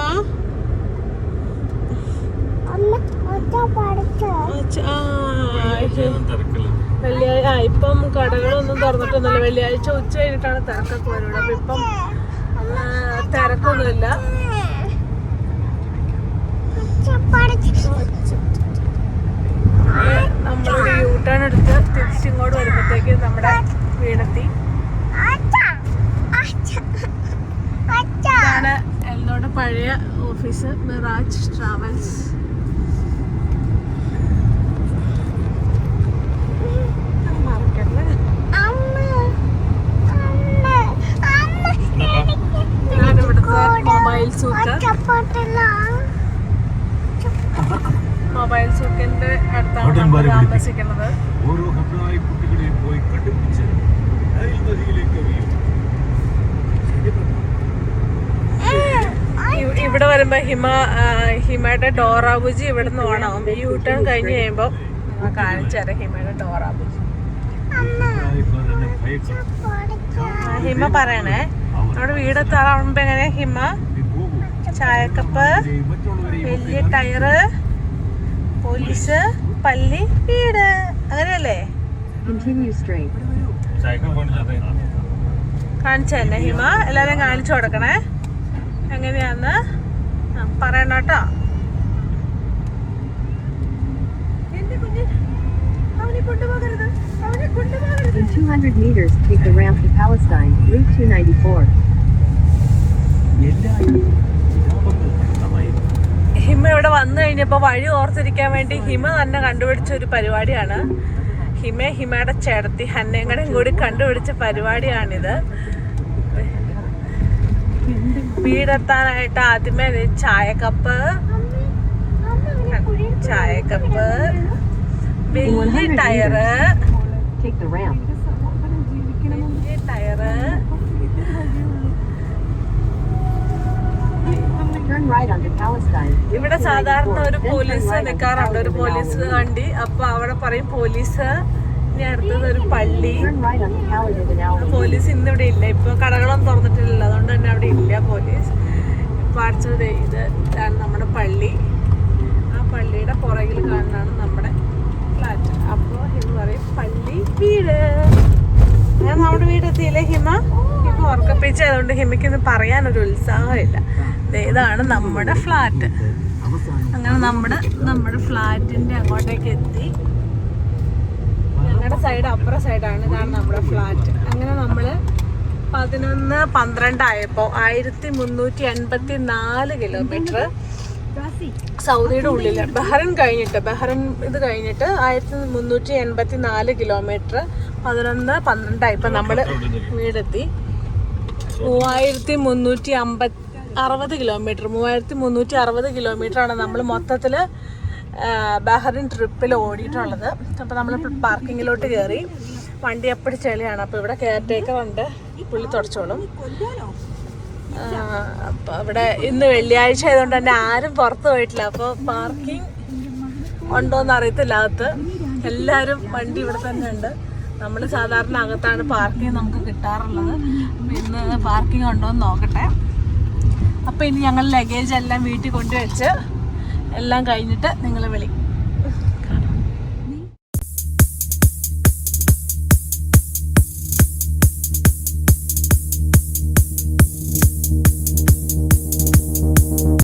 S2: വെള്ളിയാഴ്ച ഇപ്പം കടകളൊന്നും തുറന്നിട്ടൊന്നുമില്ല. വെള്ളിയാഴ്ച ഉച്ച കഴിഞ്ഞിട്ടാണ് തിരക്കൊക്കെ വരുന്നത്. അപ്പം ഇപ്പം തിരക്കൊന്നുമില്ല. നമ്മളൊരു യൂട്ടേൺ എടുത്ത് തിരിച്ചിങ്ങോട്ട് വരുമ്പോഴത്തേക്ക് നമ്മുടെ വീടെത്തി. ഇതാണ് എല്ലോടെ പഴയ ഓഫീസ്, മിറാജ് ട്രാവൽസ്. ഇതാണ് ഇവിടുത്തെ മൊബൈൽ സൂക്ക്. മൊബൈൽ സൂക്കിന്റെ അടുത്താണ് നമ്മൾ താമസിക്കുന്നത്. ഇവിടെ വരുമ്പോ ഹിമയുടെ ഡോറാബുജി ഇവിടെ നിന്ന് ഓണാവും. ഈ യൂട്ടേൺ കഴിഞ്ഞ് കഴിയുമ്പോ കാണിച്ചു തരാം ഹിമയുടെ ഡോറാബുജി. ഹിമ പറയണേ നമ്മുടെ വീടെത്താറാവുമ്പോ എങ്ങനെ ഹിമ? ചായക്കപ്പ്, വലിയ ടയറ്, പോലീസ്, പള്ളി, വീട്, അങ്ങനെയല്ലേ? കാണിച്ചു തന്നെ ഹിമ. എല്ലാരും കാണിച്ചു കൊടുക്കണേ എങ്ങനെയാന്ന് പറയണ കേട്ടോ. എന്റെ കുഞ്ഞ് അവനെ കൊണ്ടുപോകരുത്, അവനെ കൊണ്ടുപോകരുത്.
S4: In 200 meters, take the ramp to Palestine, Route 294.
S2: ഹിമ ഇവിടെ വന്നു കഴിഞ്ഞപ്പോൾ വഴി ഓർത്തിരിക്കാൻ വേണ്ടി ഹിമ തന്നെ കണ്ടുപിടിച്ച ഒരു പരിപാടിയാണ്. ഹിമയുടെ ചേട്ടത്തി ഹന്നയും കൂടി കണ്ടുപിടിച്ച പരിപാടിയാണിത്. വീടെത്താനായിട്ട് ആദ്യമേ ചായക്കപ്പ്, വലിയ ടയറ്, ഇവിടെ സാധാരണ ഒരു പോലീസ് നിൽക്കാറുണ്ട്, ഒരു പോലീസ് വണ്ടി. അപ്പൊ അവിടെ പറയും പോലീസ്. ഇനി അടുത്തത് ഒരു പള്ളി. പോലീസ് ഇന്നിവിടെ ഇല്ല, ഇപ്പൊ കടകളൊന്നും തുറന്നിട്ടില്ല, അതുകൊണ്ട് തന്നെ അവിടെ ഇല്ല പോലീസ്. ഇപ്പൊ അടുത്തത് ഇതാണ് നമ്മുടെ പള്ളി. ആ പള്ളിയുടെ പുറകിൽ കാണുന്നതാണ് നമ്മുടെ ഫ്ലാറ്റ്. അപ്പോൾ ഹിമ പറയും പള്ളി, വീട്. നമ്മുടെ വീടെത്തിയില്ലേ ഹിമ? ഹിമ ഉറക്കപ്പിച്ച അതുകൊണ്ട് ഹിമയ്ക്കൊന്നും പറയാനൊരു ഉത്സാഹമില്ല. ഇതാണ് നമ്മുടെ ഫ്ലാറ്റ്. അങ്ങനെ നമ്മുടെ ഫ്ലാറ്റിന്റെ അങ്ങോട്ടേക്ക് എത്തി. ഞങ്ങളുടെ സൈഡ് അപ്പുറ സൈഡാണ്. ഇതാണ് നമ്മുടെ ഫ്ലാറ്റ്. അങ്ങനെ നമ്മള് 11-12 ആയപ്പോൾ 1384 കിലോമീറ്റർ സൗദിയുടെ ഉള്ളിൽ ബഹ്റൈൻ ഇത് കഴിഞ്ഞിട്ട് 1384 കിലോമീറ്റർ 11-12 ആയപ്പോൾ നമ്മൾ വീടെത്തി. 3360 കിലോമീറ്റർ ആണ് നമ്മൾ മൊത്തത്തിൽ ബഹ്റൈൻ ട്രിപ്പിൽ ഓടിയിട്ടുള്ളത്. അപ്പോൾ നമ്മൾ പാർക്കിങ്ങിലോട്ട് കയറി. വണ്ടി എപ്പോഴും ചെളിയാണ്. അപ്പോൾ ഇവിടെ കെയർ ടേക്കർ ഉണ്ട്, പുള്ളി തുടച്ചോളും. അപ്പോൾ ഇവിടെ ഇന്ന് വെള്ളിയാഴ്ച ആയതുകൊണ്ട് തന്നെ ആരും പുറത്ത് പോയിട്ടില്ല. അപ്പോൾ പാർക്കിംഗ് ഉണ്ടോയെന്ന് അറിയത്തില്ല. അകത്ത് എല്ലാവരും വണ്ടി ഇവിടെ തന്നെ ഉണ്ട്. നമ്മൾ സാധാരണ അകത്താണ് പാർക്കിംഗ് നമുക്ക് കിട്ടാറുള്ളത്. ഇന്ന് പാർക്കിംഗ് ഉണ്ടോയെന്ന് നോക്കട്ടെ. അപ്പോൾ ഇനി ഞങ്ങൾ ലഗേജ് എല്ലാം വീട്ടിൽ കൊണ്ടുവച്ച് എല്ലാം കഴിഞ്ഞിട്ട് നിങ്ങളെ വിളിക്കും.